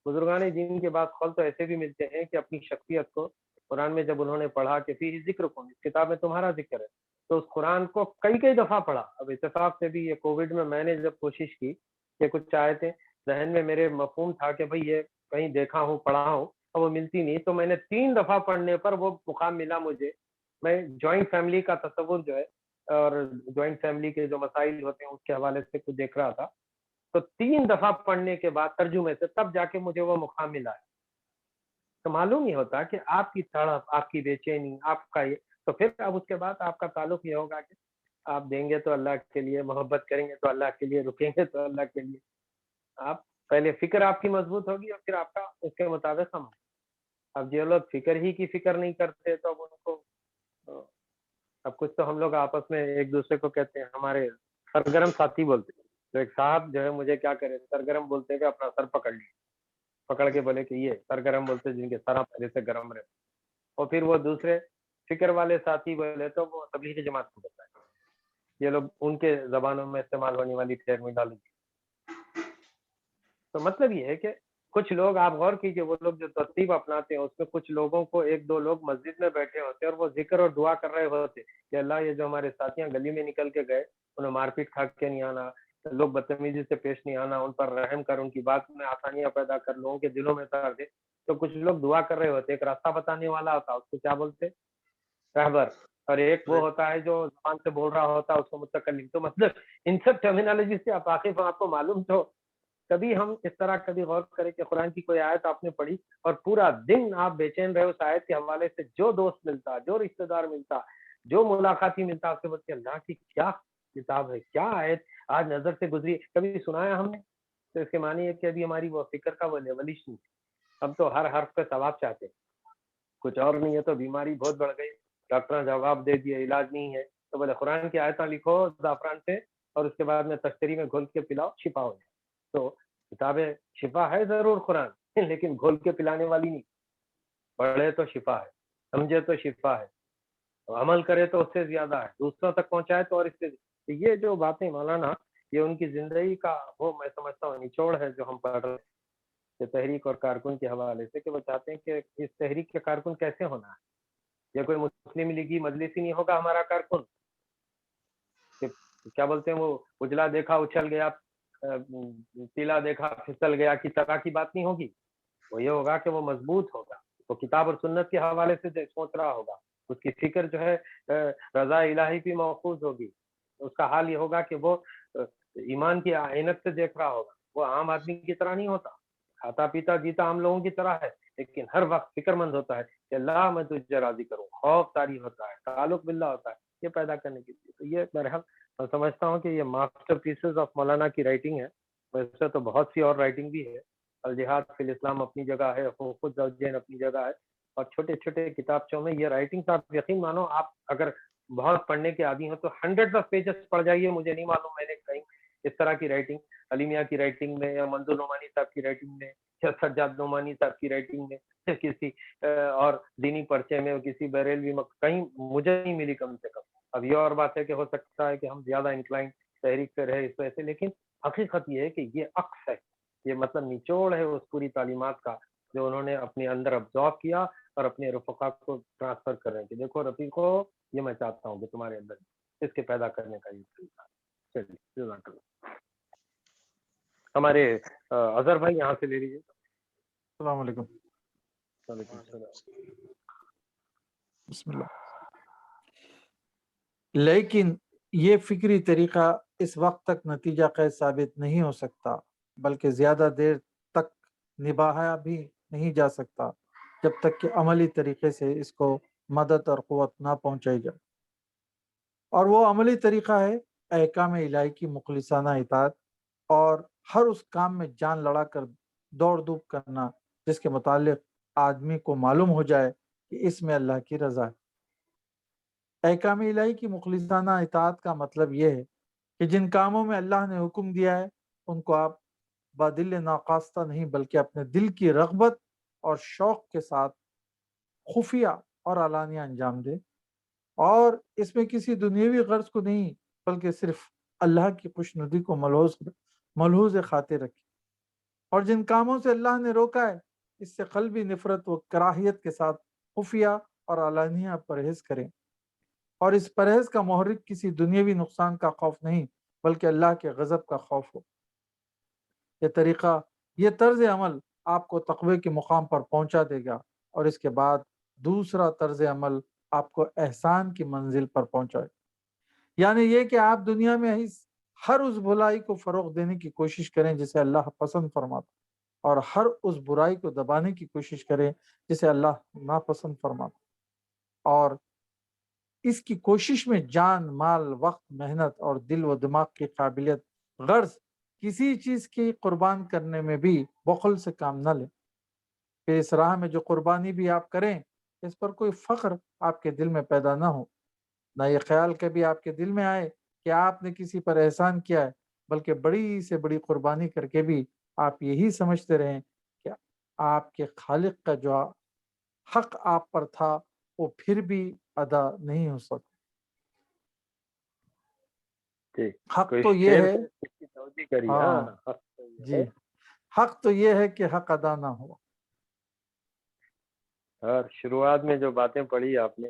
[SPEAKER 2] بزرگان دین کے بعد خول تو ایسے بھی ملتے ہیں کہ اپنی شخصیت کو قرآن میں جب انہوں نے پڑھا کہ فی ذکر کن، اس کتاب میں تمہارا ذکر ہے، تو اس قرآن کو کئی دفعہ پڑھا. اب اتفاق سے بھی یہ کووڈ میں نے جب کوشش کی کہ کچھ آیتیں ذہن میں میرے مفہوم تھا کہ بھئی یہ کہیں دیکھا ہوں پڑھا ہوں اور وہ ملتی نہیں، تو میں نے 3 دفعہ پڑھنے پر وہ مقام ملا مجھے. میں جوائنٹ فیملی کا تصور جو ہے اور جوائنٹ فیملی کے جو مسائل ہوتے ہیں اس کے حوالے سے کچھ دیکھ رہا تھا، تو 3 دفعہ پڑھنے کے بعد ترجمے سے تب جا کے مجھے وہ مقام ملا ہے. تو معلوم ہی ہوتا کہ آپ کی تڑپ، آپ کی بے چینی، آپ کا یہ، تو پھر اب اس کے بعد آپ کا تعلق یہ ہوگا کہ آپ دیں گے تو اللہ کے لیے، محبت کریں گے تو اللہ کے لیے، رکیں گے تو اللہ کے لیے. آپ پہلے فکر آپ کی مضبوط ہوگی اور پھر آپ کا اس کے مطابق عمل. اب جو لوگ فکر ہی کی فکر نہیں کرتے تو اب ان کو، اب کچھ تو ہم لوگ آپس میں ایک دوسرے کو کہتے ہیں، ہمارے سرگرم ساتھی بولتے ہیں. تو ایک صاحب جو ہے مجھے کیا کرے، سرگرم بولتے کہ اپنا سر پکڑ لیے، پکڑ کے بولے کہ یہ سرگرم بولتے جن کے سر پہلے سے گرم رہے. اور پھر وہ دوسرے فکر والے ساتھی بولے تو وہ تبلیغی جماعت کو بولتا ہے. یہ لوگ ان کے زبانوں میں استعمال ہونے والی ٹرمینالوجی. تو مطلب یہ ہے کہ کچھ لوگ، آپ غور کیجئے، وہ لوگ جو ترتیب اپناتے ہیں اس میں کچھ لوگوں کو 1-2 لوگ مسجد میں بیٹھے ہوتے ہیں اور وہ ذکر اور دعا کر رہے ہوتے کہ اللہ یہ جو ہمارے ساتھیاں گلی میں نکل کے گئے، انہیں مار پیٹ کھا کے نہیں آنا، لوگ بدتمیزی سے پیش نہیں آنا، ان پر رحم کر، ان کی بات میں آسانیاں پیدا کر، لوگوں کے دلوں میں اتار دے. تو کچھ لوگ دعا کر رہے ہوتے، ایک راستہ بتانے والا ہوتا، اس کو کیا بولتے، رہبر، اور ایک وہ ہوتا ہے جو زبان سے بول رہا ہوتا، اس کو متکلم. تو مطلب ان سب ٹرمینالوجی سے آپ واقف ہیں، آپ کو معلوم. تو کبھی ہم اس طرح کبھی غور کریں کہ قرآن کی کوئی آیت آپ نے پڑھی اور پورا دن آپ بے چین رہے اس آیت کے حوالے سے، جو دوست ملتا، جو رشتہ دار ملتا، جو ملاقاتی ملتا، آپ سے بولتے اللہ کی کیا کتاب ہے، کیا آیت آج نظر سے گزری، کبھی سنایا ہم نے. تو اس کے معنی ہے کہ ابھی ہماری وہ فکر کا وہ لیول ہی نہیں. اب تو ہر حرف پہ ثواب چاہتے ہیں، کچھ اور نہیں ہے. تو بیماری بہت بڑھ گئی، ڈاکٹر نے جواب دے دیا علاج نہیں ہے، تو بولے قرآن کی آیتیں لکھو زعفران سے اور اس کے بعد میں تشتری میں گھول کے پلاؤ، شفا ہو جائے. تو کتابیں شفا ہے ضرور قرآن، لیکن گھول کے پلانے والی نہیں. پڑھے تو شفا ہے، سمجھے تو شفا ہے، عمل کرے تو اس سے زیادہ ہے، دوسروں تک پہنچائے تو اور اس سے. یہ جو باتیں مولانا، یہ ان کی زندگی کا وہ میں سمجھتا ہوں نچوڑ ہے جو ہم پڑھ رہے ہیں تحریک اور کارکن کے حوالے سے، کہ وہ چاہتے ہیں کہ اس تحریک کے کارکن کیسے ہونا ہے. یہ کوئی مسلم لیگی مجلسی نہیں ہوگا ہمارا کارکن، کیا بولتے ہیں وہ اجلا دیکھا اچھل گیا، پیلا دیکھا پھسل گیا کی طرح کی بات نہیں ہوگی. وہ یہ ہوگا کہ وہ مضبوط ہوگا، وہ کتاب اور سنت کے حوالے سے سوچ رہا ہوگا، اس کی فکر جو ہے رضا الہی پہ موقوف ہوگی. اس کا حال یہ ہوگا کہ وہ ایمان کی عینت سے دیکھ رہا ہوگا. وہ عام آدمی کی طرح نہیں ہوتا، کھاتا پیتا جیتا عام لوگوں کی طرح ہے، لیکن ہر وقت فکر مند ہوتا ہے کہ اللہ میں تجھے راضی کروں. خوف طاری ہوتا ہے، تعلق باللہ ہوتا ہے، یہ پیدا کرنے کے لیے. تو یہ بہرحال میں سمجھتا ہوں کہ یہ ماسٹر پیسز آف مولانا کی رائٹنگ ہے. ویسے تو بہت سی اور رائٹنگ بھی ہے، الجہاد فی الاسلام اپنی جگہ ہے، حقوق الزوجین اپنی جگہ ہے، اور چھوٹے چھوٹے کتابچوں میں یہ رائٹنگ آپ یقین مانو، آپ اگر بہت پڑھنے کے عادی ہوں تو 100 پیجز پڑھ جائیے. مجھے نہیں معلوم میں نے کہیں اس طرح کی رائٹنگ علیمیہ کی رائٹنگ میں، یا منظور نعمانی صاحب کی رائٹنگ میں، یا سجاد نعمانی صاحب کی رائٹنگ میں، یا کسی اور دینی پرچے میں، کسی بریلوی میں کہیں مجھے نہیں ملی کم سے کم. اب یہ اور بات ہے کہ ہو سکتا ہے کہ ہم زیادہ انکلائن تحریک سے رہے اس وجہ سے، لیکن حقیقت یہ ہے کہ یہ عکس ہے، یہ مطلب نچوڑ ہے اس پوری تعلیمات کا جو انہوں نے اپنے اندر ابزارو کیا اور اپنے رفقا کو ٹرانسفر کر رہے ہیں کہ دیکھو رفیقو، یہ میں چاہتا ہوں کہ تمہارے اندر اس کے پیدا کرنے کا یہ طریقہ. چلیے جزاک اللہ. ہمارے اظہر بھائی یہاں سے لے لیجیے.
[SPEAKER 4] السلام علیکم.
[SPEAKER 2] وعلیکم السلام.
[SPEAKER 4] بسم اللہ. لیکن یہ فکری طریقہ اس وقت تک نتیجہ خیز ثابت نہیں ہو سکتا، بلکہ زیادہ دیر تک نبھایا بھی نہیں جا سکتا جب تک کہ عملی طریقے سے اس کو مدد اور قوت نہ پہنچائی جائے. اور وہ عملی طریقہ ہے احکام الہی کی مخلصانہ اطاعت اور ہر اس کام میں جان لڑا کر دوڑ دھوپ کرنا جس کے متعلق آدمی کو معلوم ہو جائے کہ اس میں اللہ کی رضا ہے۔ احکام الہی کی مخلصانہ اطاعت کا مطلب یہ ہے کہ جن کاموں میں اللہ نے حکم دیا ہے ان کو آپ بادل ناقاستہ نہیں بلکہ اپنے دل کی رغبت اور شوق کے ساتھ خفیہ اور علانیہ انجام دیں، اور اس میں کسی دنیاوی غرض کو نہیں بلکہ صرف اللہ کی خوشنودی کو ملحوظ خاطر رکھیں۔ اور جن کاموں سے اللہ نے روکا ہے اس سے قلبی نفرت و کراہیت کے ساتھ خفیہ اور علانیہ پرہیز کریں، اور اس پرہیز کا محرک کسی دنیاوی نقصان کا خوف نہیں بلکہ اللہ کے غضب کا خوف ہو۔ یہ طرز عمل آپ کو تقوی کے مقام پر پہنچا دے گا، اور اس کے بعد دوسرا طرز عمل آپ کو احسان کی منزل پر پہنچائے، یعنی یہ کہ آپ دنیا میں ہر اس بھلائی کو فروغ دینے کی کوشش کریں جسے اللہ پسند فرماتا، اور ہر اس برائی کو دبانے کی کوشش کریں جسے اللہ ناپسند فرماتا، اور اس کی کوشش میں جان، مال، وقت، محنت اور دل و دماغ کی قابلیت، غرض کسی چیز کی قربان کرنے میں بھی بخل سے کام نہ لیں۔ پھر اس راہ میں جو قربانی بھی آپ کریں اس پر کوئی فخر آپ کے دل میں پیدا نہ ہو، نہ یہ خیال کبھی آپ کے دل میں آئے کہ آپ نے کسی پر احسان کیا ہے، بلکہ بڑی سے بڑی قربانی کر کے بھی آپ یہی سمجھتے رہیں کہ آپ کے خالق کا جو حق آپ پر تھا وہ پھر بھی ادا نہیں ہو سکا۔ حق تو یہ ہے، ہاں جی، حق تو یہ ہے کہ حق ادا نہ ہو۔
[SPEAKER 2] اور شروعات میں جو باتیں پڑھی آپ نے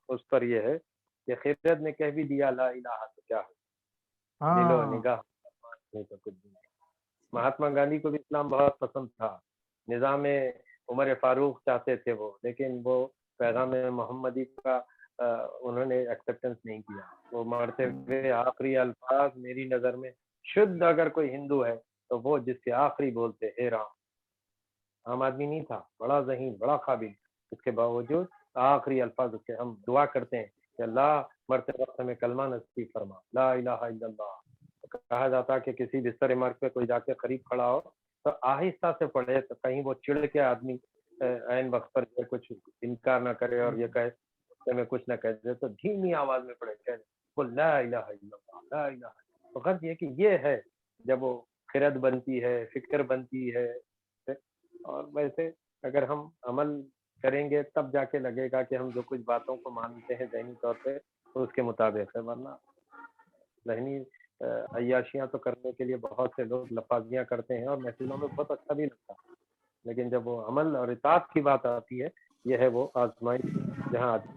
[SPEAKER 2] اس پر یہ ہے کہ خیرت نے کہہ بھی دیا لا الہ تو کیا ہے، دل و نگاہ نہیں تو کچھ بھی نہیں۔ مہاتما گاندھی کو بھی اسلام بہت پسند تھا، نظام عمر فاروق چاہتے تھے وہ، لیکن وہ پیغام محمدی کا انہوں نے ایکسیپٹنس نہیں کیا۔ وہ مرتے ہوئے آخری الفاظ میری نظر میں شدھ اگر کوئی ہندو ہے تو وہ جس کے آخری بولتے اے رام، عام آدمی نہیں تھا، بڑا ذہین، بڑا قابل، اس کے باوجود آخری الفاظ اس کے ہم دعا کرتے ہیں کہ اللہ مرتے وقت ہمیں کلمہ نصیب فرما لا الہ الا اللہ۔ کہا جاتا کہ کسی بستر مرگ پہ کوئی جا کے قریب کھڑا ہو تو آہستہ سے پڑھے تو کہیں وہ چڑ کے آدمی عین وقت پر کچھ انکار نہ کرے اور یہ کہے میں کچھ نہ کہہ دے، تو دھیمی آواز میں پڑھے کہ وہ لا الہ الا اللہ لا الہ۔ تو غرض یہ کہ یہ ہے جب وہ خرد بنتی ہے، فکر بنتی ہے، اور ویسے اگر ہم عمل کریں گے تب جا کے لگے گا کہ ہم جو کچھ باتوں کو مانتے ہیں ذہنی طور پہ تو اس کے مطابق ہے، ورنہ ذہنی عیاشیاں تو کرنے کے لیے بہت سے لوگ لفاظیاں کرتے ہیں اور محفلوں میں بہت اچھا بھی لگتا ہے، لیکن جب وہ عمل اور اطاعت کی بات آتی ہے یہ ہے وہ آزمائش جہاں آدمی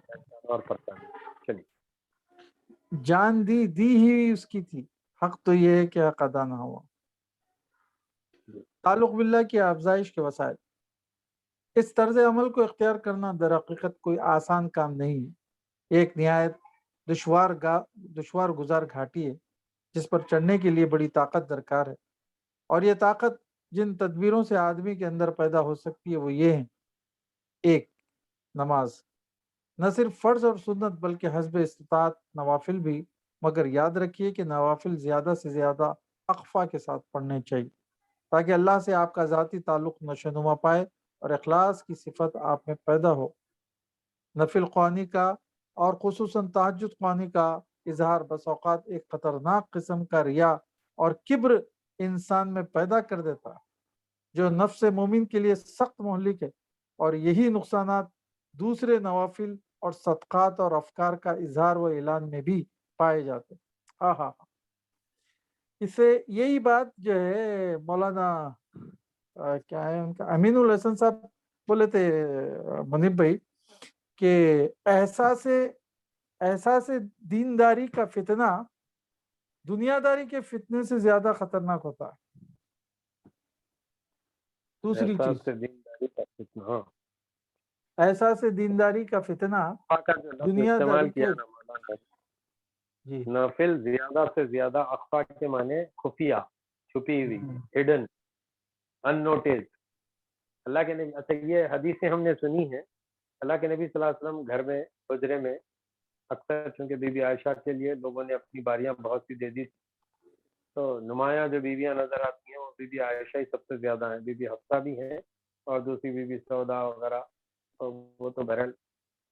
[SPEAKER 2] اور پریشانی۔ چلیے،
[SPEAKER 4] جان دی ہی اس کی تھی، حق تو یہ ہے کہ حق ادا نہ ہوا۔ تعلق باللہ کی افزائش کے وسائل۔ اس طرز عمل کو اختیار کرنا در حقیقت کوئی آسان کام نہیں ہے، ایک نہایت دشوار گزار گھاٹی ہے جس پر چڑھنے کے لیے بڑی طاقت درکار ہے، اور یہ طاقت جن تدبیروں سے آدمی کے اندر پیدا ہو سکتی ہے وہ یہ ہیں: ایک، نماز، نہ صرف فرض اور سنت بلکہ حسب استطاعت نوافل بھی، مگر یاد رکھیے کہ نوافل زیادہ سے زیادہ اقفا کے ساتھ پڑھنے چاہیے تاکہ اللہ سے آپ کا ذاتی تعلق نشوونما پائے اور اخلاص کی صفت آپ میں پیدا ہو۔ نفل خوانی کا اور خصوصاً تہجد خوانی کا اظہار بس اوقات ایک خطرناک قسم کا ریا اور کبر انسان میں پیدا کر دیتا ہے جو نفس مومن کے لیے سخت مہلک ہے، اور یہی نقصانات دوسرے نوافل اور صدقات اور افکار کا اظہار و اعلان میں بھی پائے جاتے ہیں۔ اس سے یہی بات جو ہے مولانا کیا ہے ان کا امین الحسن صاحب بولے تھے منیب بھائی کہ احساس دینداری کا فتنہ دنیا داری کے فتنے سے زیادہ خطرناک ہوتا ہے۔ دوسری چیز، احساس دینداری کا فتنہ دنیا داری کے
[SPEAKER 2] نافل زیادہ سے زیادہ اخفا کے معنی خفیہ، چھپی ہوئی، ہڈن، ان نوٹس۔ اللہ کے نبی، اچھا یہ حدیثیں ہم نے سنی ہے، اللہ کے نبی صلی اللہ علیہ وسلم گھر میں حجرے میں اکثر چونکہ بی بی عائشہ کے لیے لوگوں نے اپنی باریاں بہت سی دے دی، تو تو نمایاں جو بیویاں نظر آتی ہیں وہ بی بی عائشہ ہی سب سے زیادہ ہیں، بی بی حفصہ بھی ہیں اور دوسری بی بی سودا وغیرہ، تو وہ تو بہرحال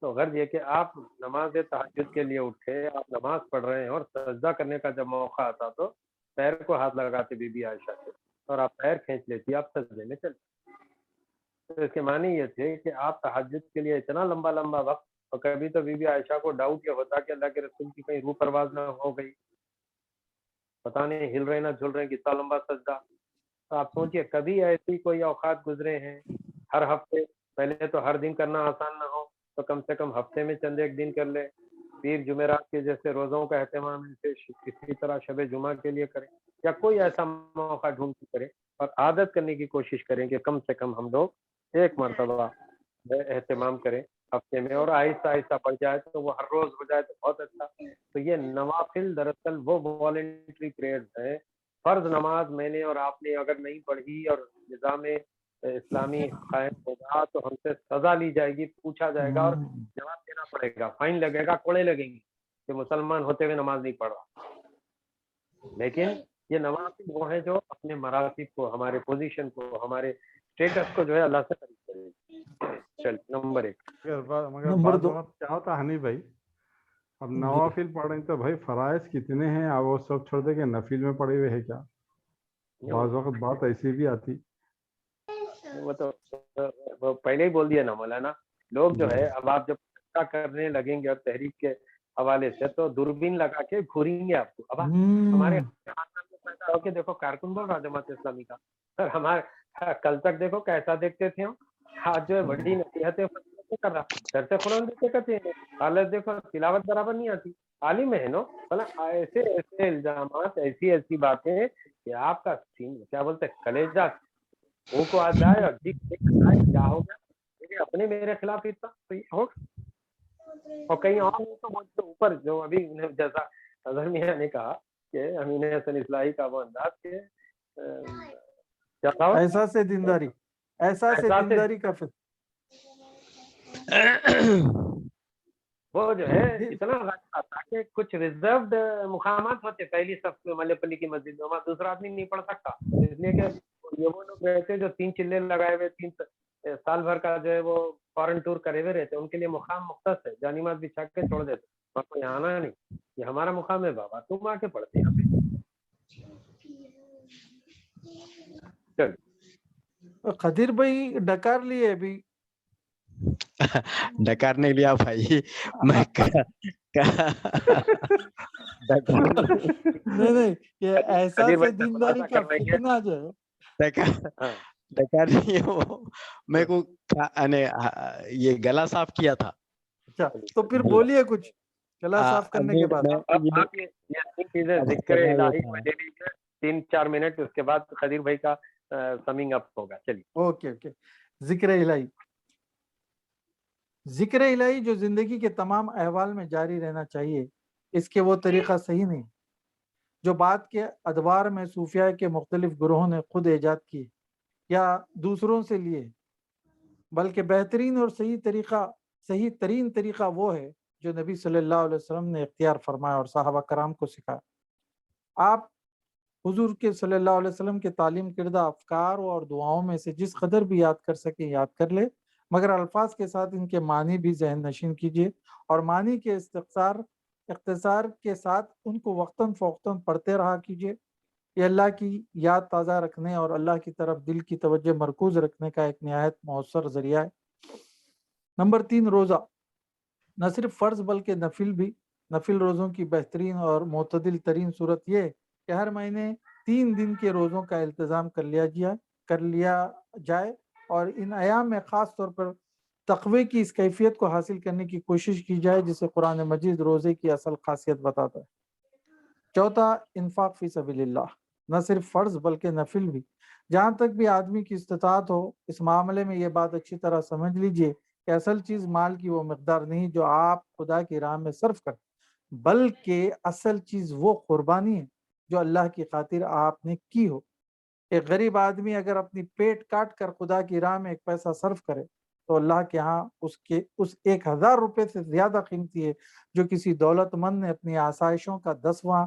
[SPEAKER 2] تو غرض یہ کہ آپ نماز تہجد کے لیے اٹھے، آپ نماز پڑھ رہے ہیں اور سجدہ کرنے کا جب موقع آتا تو پیر کو ہاتھ لگاتے بی بی عائشہ سے اور آپ پیر کھینچ لیتی، آپ سجدے میں چلتے. تو اس کے معنی یہ تھے کہ آپ تہجد کے لیے اتنا لمبا لمبا وقت، اور کبھی تو بی بی عائشہ کو ڈاؤٹ یہ ہوتا کہ اللہ کے رسول کی کہیں روح پرواز نہ ہو گئی، پتہ نہیں ہل رہے نہ جھل رہے، کتنا لمبا سجدہ. تو آپ سوچئے کبھی ایسی کوئی اوقات گزرے ہیں ہر ہفتے، پہلے تو ہر دن کرنا آسان نہ ہو تو کم سے کم ہفتے میں چند ایک دن کر لے، پیر جمعرات کے جیسے روزوں کا اہتمام کسی طرح شب جمعہ کے لیے کریں، یا کوئی ایسا موقع ڈھونڈ کے کریں اور عادت کرنے کی کوشش کریں کہ کم سے کم ہم لوگ ایک مرتبہ اہتمام کریں ہفتے میں، اور آہستہ آہستہ بڑھ جائے تو وہ ہر روز ہو جائے تو بہت اچھا. تو یہ نوافل دراصل وہ والنٹری پریئرز ہیں. فرض نماز میں نے اور آپ نے اگر نہیں پڑھی اور نظام اسلامی قائم ہوگا تو ہم سے سزا لی جائے گی، پوچھا جائے گا اور جواب دینا پڑے گا، فائن لگے گا، کوڑے لگیں گی کہ مسلمان ہوتے ہوئے نماز نہیں پڑھ رہا. لیکن یہ نوافل وہ ہیں جو اپنے مراتب کو، ہمارے پوزیشن کو، ہمارے اسٹیٹس کو جو ہے اللہ سے قریب کرے گی. چل نمبر 1.
[SPEAKER 5] مگر
[SPEAKER 4] نمبر
[SPEAKER 5] بعض
[SPEAKER 4] 2
[SPEAKER 5] وقت کیا ہوتا ہے حنیف بھائی، اب نوافل پڑھ رہے ہیں تو بھائی فرائض کتنے ہیں، آپ وہ سب چھوڑ دے کے نفل میں پڑے ہوئے ہیں کیا؟ بعض وقت بات ایسی بھی آتی.
[SPEAKER 2] وہ تو وہ پہلے ہی بول دیا نا مولانا، لوگ جو ہے اب آپ جب کرنے لگیں گے اور تحریک کے حوالے سے تو دوربین لگا کے گھوریں گے آپ کو. اب ہمارے خاندان میں پیدا ہو کے دیکھو کارکن بول رہا جماعت اسلامی کا، سر ہمارے کل تک دیکھو کیسا دیکھتے تھے ہم، آج جو ہے بڑی نصیحتیں کر رہا، سر سے قرآن دیکھتے کہتے ہیں حالت دیکھو تلاوت برابر نہیں آتی. عالم ہے نا، ایسے ایسے الزامات، ایسی ایسی باتیں کہ آپ کا کیا بولتے ہیں کلیجہ وہ کو آ جائے اور کیا ہو گیا اپنے میرے خلاف اتنا تو یہ ہوگا. اور کہیں اور تو اوپر جو ابھی جیسا اظہر میاں نے کہا کہ امین حسن اصلاحی کا وہ انداز کہ
[SPEAKER 4] احساس دینداری، احساس دینداری کا
[SPEAKER 2] وہ جو ہے اتنا غلط تھا کہ کچھ ریزروڈ مقامات ہوتے، پہلی صف میں ملے پلی کی مسجد میں دوسرا آدمی نہیں پڑھ سکتا، اس لیے کہ یہ وہ لوگ رہتے جو 3 چلے لگائے ہوئے 3 سال بھر کا جو ہے وہ فارن ٹور کرے ہوئے رہتے، ان کے لیے مقام مختص ہے، جانی مات بچھا کے چھوڑ دیتے، اور کوئی آنا نہیں، یہ ہمارا مقام ہے بابا، تم آ کے پڑھتے یہاں پہ. چل
[SPEAKER 4] خدیر بھائی ڈکار لیے ابھی
[SPEAKER 6] ڈکارنے لیا بھائی میں
[SPEAKER 4] نہیں یہ احساس دینداری کا فتنہ جو ہے
[SPEAKER 6] ڈکار نہیں وہ میں کو یہ گلا صاف کیا تھا.
[SPEAKER 4] اچھا تو پھر بولیے کچھ گلا صاف کرنے کے بعد.
[SPEAKER 2] آپ یہ چیزیں ذکر الہی میں دے دیجیے 3-4 منٹ، اس کے بعد خدیر بھائی کا سمنگ اپ ہوگا. چلیے
[SPEAKER 4] اوکے ذکر الہی. ذکر الہی جو زندگی کے تمام احوال میں جاری رہنا چاہیے، اس کے وہ طریقہ صحیح نہیں جو بعد کے ادوار میں صوفیاء کے مختلف گروہوں نے خود ایجاد کی یا دوسروں سے لیے، بلکہ بہترین اور صحیح ترین طریقہ وہ ہے جو نبی صلی اللہ علیہ وسلم نے اختیار فرمایا اور صحابہ کرام کو سکھایا. آپ حضور کے صلی اللہ علیہ وسلم کے تعلیم کردہ افکار اور دعاؤں میں سے جس قدر بھی یاد کر سکیں یاد کر لے، مگر الفاظ کے ساتھ ان کے معنی بھی ذہن نشین کیجیے اور معنی کے اختصار کے ساتھ ان کو وقتاً فوقتاً پڑھتے رہا کیجیے. یہ اللہ کی یاد تازہ رکھنے اور اللہ کی طرف دل کی توجہ مرکوز رکھنے کا ایک نہایت مؤثر ذریعہ ہے. نمبر 3، روزہ. نہ صرف فرض بلکہ نفل بھی. نفل روزوں کی بہترین اور معتدل ترین صورت یہ کہ ہر مہینے 3 دن کے روزوں کا التزام کر لیا جائے اور ان ایام میں خاص طور پر تقوی کی اس کیفیت کو حاصل کرنے کی کوشش کی جائے جسے قرآن مجید روزے کی اصل خاصیت بتاتا ہے. چوتھا، انفاق فی سبیل اللہ. نہ صرف فرض بلکہ نفل بھی. جہاں تک بھی آدمی کی استطاعت ہو اس معاملے میں یہ بات اچھی طرح سمجھ لیجئے کہ اصل چیز مال کی وہ مقدار نہیں جو آپ خدا کی راہ میں صرف کریں، بلکہ اصل چیز وہ قربانی ہے جو اللہ کی خاطر آپ نے کی ہو. ایک غریب آدمی اگر اپنی پیٹ کاٹ کر خدا کی راہ میں ایک پیسہ صرف کرے تو اللہ کے ہاں اس 1000 روپے سے زیادہ قیمتی ہے جو کسی دولت مند نے اپنی آسائشوں کا 10واں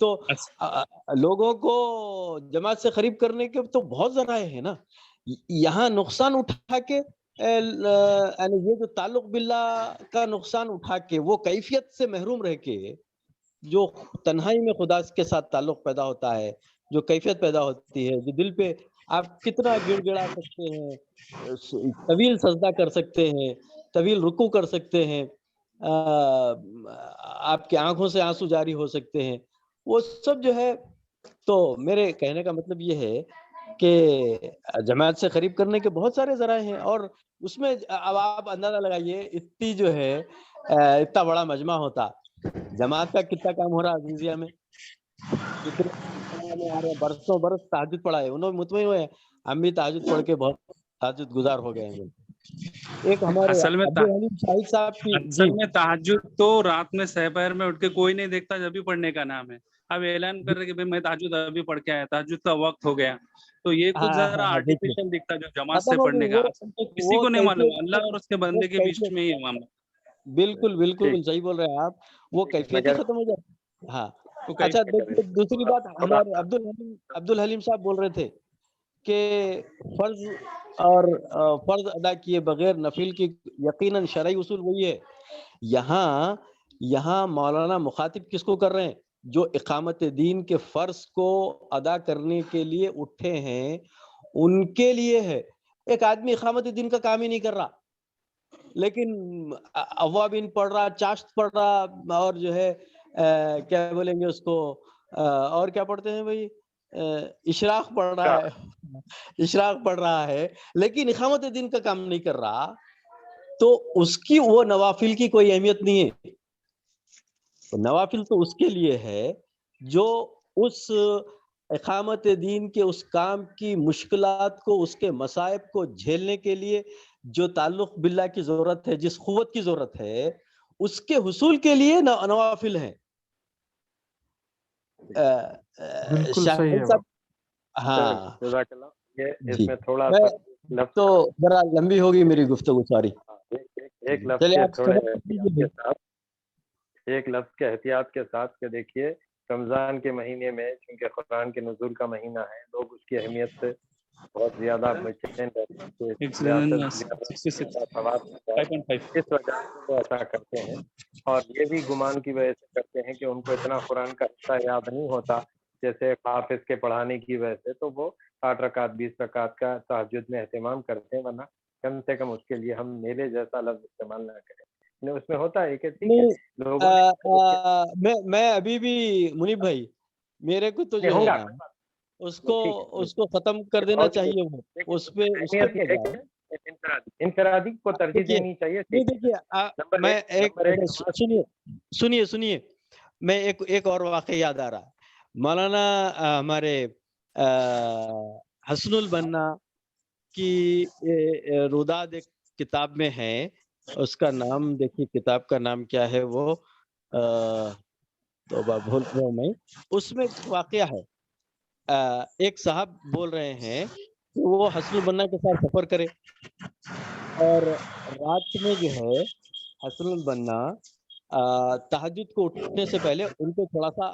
[SPEAKER 6] تو لوگوں کو جماعت سے قریب کرنے کے تو بہت ذرائع ہیں نا. یہاں نقصان اٹھا کے یعنی یہ جو تعلق باللہ کا نقصان اٹھا کے وہ کیفیت سے محروم رہ کے جو تنہائی میں خدا کے ساتھ تعلق پیدا ہوتا ہے, جو کیفیت پیدا ہوتی ہے, جو دل پہ آپ کتنا گڑ گڑا سکتے ہیں, طویل سجدہ کر سکتے ہیں, طویل رکوع کر سکتے ہیں, آپ کی آنکھوں سے آنسو جاری ہو سکتے ہیں, وہ سب جو ہے. تو میرے کہنے کا مطلب یہ ہے کہ جماعت سے قریب کرنے کے بہت سارے ذرائع ہیں, اور اس میں اب آپ اندازہ لگائیے اتنی جو ہے اتنا بڑا مجمع ہوتا, جماعت کا کتنا کام ہو رہا ہے عزیزیہ میں, برسوں برس تہجد پڑھا ہے, انہوں مطمئن ہوئے ہم بھی تہجد پڑھ کے بہت تہجد گزار ہو گئے ہیں. ایک ہمارے
[SPEAKER 7] اصل میں
[SPEAKER 6] عبدالحلیم شاہد صاحب کی
[SPEAKER 7] اصل میں تہجد تو رات میں سحر میں اٹھ کے کوئی نہیں دیکھتا, جب بھی پڑھنے کا نام ہے. اب اعلان کر رہے کہ میں تہجد ابھی پڑھ کے آیا, تہجد کا وقت ہو گیا, تو یہ کچھ ذرا آرٹیفیشل دکھتا جو جماعت سے پڑھنے کا. کسی کو نہیں معلوم, اللہ اور اس کے بندے کے بیچ میں ہی ہے معاملہ.
[SPEAKER 6] بالکل بالکل صحیح بول رہے ہیں آپ, وہ کیفیت ہی ختم ہو جاتی. ہاں اچھا, دوسری بات ہمارے عبدالحلیم صاحب بول رہے تھے کہ فرض اور فرض ادا کیے بغیر نفل کی یقیناً شرعی اصول وہی ہے. یہاں مولانا مخاطب کس کو کر رہے ہیں؟ جو اقامت دین کے فرض کو ادا کرنے کے لیے اٹھے ہیں ان کے لیے ہے. ایک آدمی اقامت دین کا کام ہی نہیں کر رہا, لیکن اوابین پڑھ رہا, چاشت پڑھ رہا, اور جو ہے کیا بولیں گے اس کو, اور کیا پڑھتے ہیں بھائی, اشراق پڑھ رہا ہے, اشراق پڑھ رہا ہے, لیکن اقامت دین کا کام نہیں کر رہا, تو اس کی وہ نوافل کی کوئی اہمیت نہیں ہے. نوافل تو اس کے لیے ہے جو اس اقامت دین کے اس کام کی مشکلات کو, اس کے مصائب کو جھیلنے کے لیے جو تعلق باللہ کی ضرورت ہے, جس قوت کی ضرورت ہے, اس کے حصول کے لیے نوافل ہیں.
[SPEAKER 4] بالکل صحیح ہے.
[SPEAKER 6] ہاں
[SPEAKER 2] جزاک اللہ. یہ اس
[SPEAKER 6] جی,
[SPEAKER 2] میں تھوڑا سا لفظ
[SPEAKER 6] تو ذرا لمبی ہوگی میری گفتگو, ساری.
[SPEAKER 2] ایک لفظ کے تھوڑے احتیاط کے ساتھ, ایک لفظ کے احتیاط کے ساتھ کہ دیکھیے رمضان کے مہینے میں چونکہ قرآن کے نزول کا مہینہ ہے, لوگ اس کی اہمیت سے بہت زیادہ بچین رہتے ہیں, اس وجہ سے وہ ایسا کرتے ہیں. اور یہ بھی گمان کی وجہ سے کرتے ہیں کہ ان کو اتنا قرآن کا حصہ یاد نہیں ہوتا جیسے حافظ کے پڑھانے کی وجہ سے, تو وہ 8 رکعت 20 رکعت کا تہجد میں اہتمام کرتے ہیں. ورنہ کم سے کم اس کے لیے ہم میرے جیسا لفظ استعمال نہ کریں. اس میں ہوتا ہے کہ ٹھیک ہے لوگوں
[SPEAKER 6] میں ابھی بھی منیب بھائی, میرے کو تو جو ہے نا اس کو ختم کر دینا چاہیے. وہ اس پہ
[SPEAKER 2] انفرادی کو ترجیح دینی چاہیے.
[SPEAKER 6] میں ایک سنیے, میں ایک اور واقعہ یاد آ رہا. مولانا ہمارے حسن البنا کی روداد ایک کتاب میں ہے, اس کا نام دیکھیے, کتاب کا نام کیا ہے, وہ تو بھول رہا ہوں میں. اس میں واقعہ ہے, ایک صاحب بول رہے ہیں کہ وہ حسن البنا کے ساتھ سفر کرے, اور رات میں جو ہے حسن البنا تہجد کو اٹھنے سے پہلے ان کو تھوڑا سا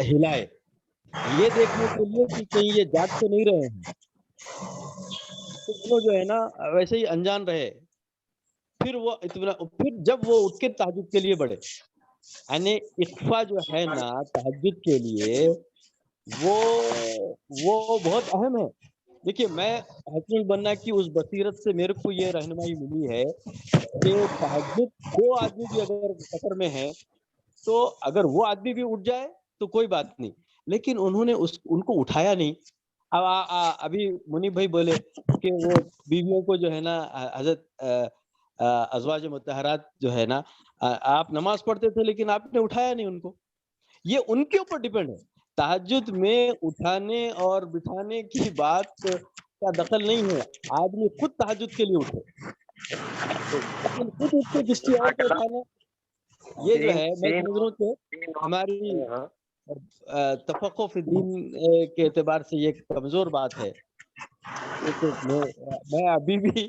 [SPEAKER 6] ہلائے, یہ دیکھنے کے لیے کہ کہیں یہ جاگ تو نہیں رہے ہیں. تو جو ہے نا ویسے ہی انجان رہے. پھر جب وہ اٹھ کے تہجد کے لیے بڑھے, یعنی اخفا جو ہے نا تہجد کے لیے وہ بہت اہم ہے. دیکھیے, میں حسن البنا کی اس بصیرت سے میرے کو یہ رہنمائی ملی ہے کہ تہجد 2 آدمی بھی اگر سفر میں ہیں تو اگر وہ آدمی بھی اٹھ جائے تو کوئی بات نہیں, لیکن انہوں نے ان کو اٹھایا نہیں. اب ابھی منیب بھائی بولے کہ وہ بیویوں کو جو ہے نا حضرت ازواج مطہرات جو ہے نا, آپ نماز پڑھتے تھے لیکن آپ نے اٹھایا نہیں ان کو. یہ ان کے اوپر ڈیپینڈ ہے. تہجد میں اٹھانے اور بٹھانے کی بات کا دخل نہیں ہے, آدمی خود تہجد کے لیے اٹھے, لیکن خود اٹھ کے کسی اور کو اٹھانا, یہ جو ہے میں سمجھ رہا ہوں کہ ہماری تفقہ فی الدین کے اعتبار سے یہ کمزور بات ہے. میں ابھی بھی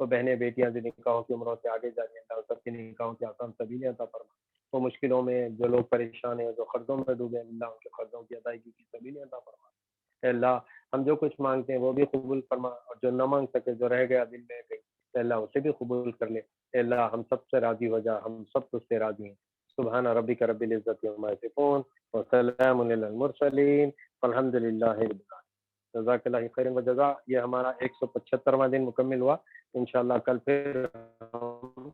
[SPEAKER 2] وہ بہنیں بیٹیاں جو نکاحوں کی عمروں سے آگے جا رہی ہیں اللہ سب کے نکاحوں کی آسان سبیلیں عطا فرما. وہ مشکلوں میں جو لوگ پریشان ہیں جو قرضوں میں ڈوبے ہیں اللہ ان کے قرضوں کی ادائیگی کی سبیلیں عطا فرما. اے اللہ ہم جو کچھ مانگتے ہیں وہ بھی قبول فرما اور جو نہ مانگ سکے جو رہ گیا دل میں کہیں اے اللہ اسے بھی قبول کر لے. اے اللہ ہم سب سے راضی ہو جا, ہم سب تجھ سے راضی ہیں. سبحان ربک رب العزت عما یصفون وسلام علی المرسلین والحمد للہ رب العالمین. جزاک اللہ خیر و جزا. یہ ہمارا 175واں دن مکمل ہوا. انشاءاللہ کل پھر ہم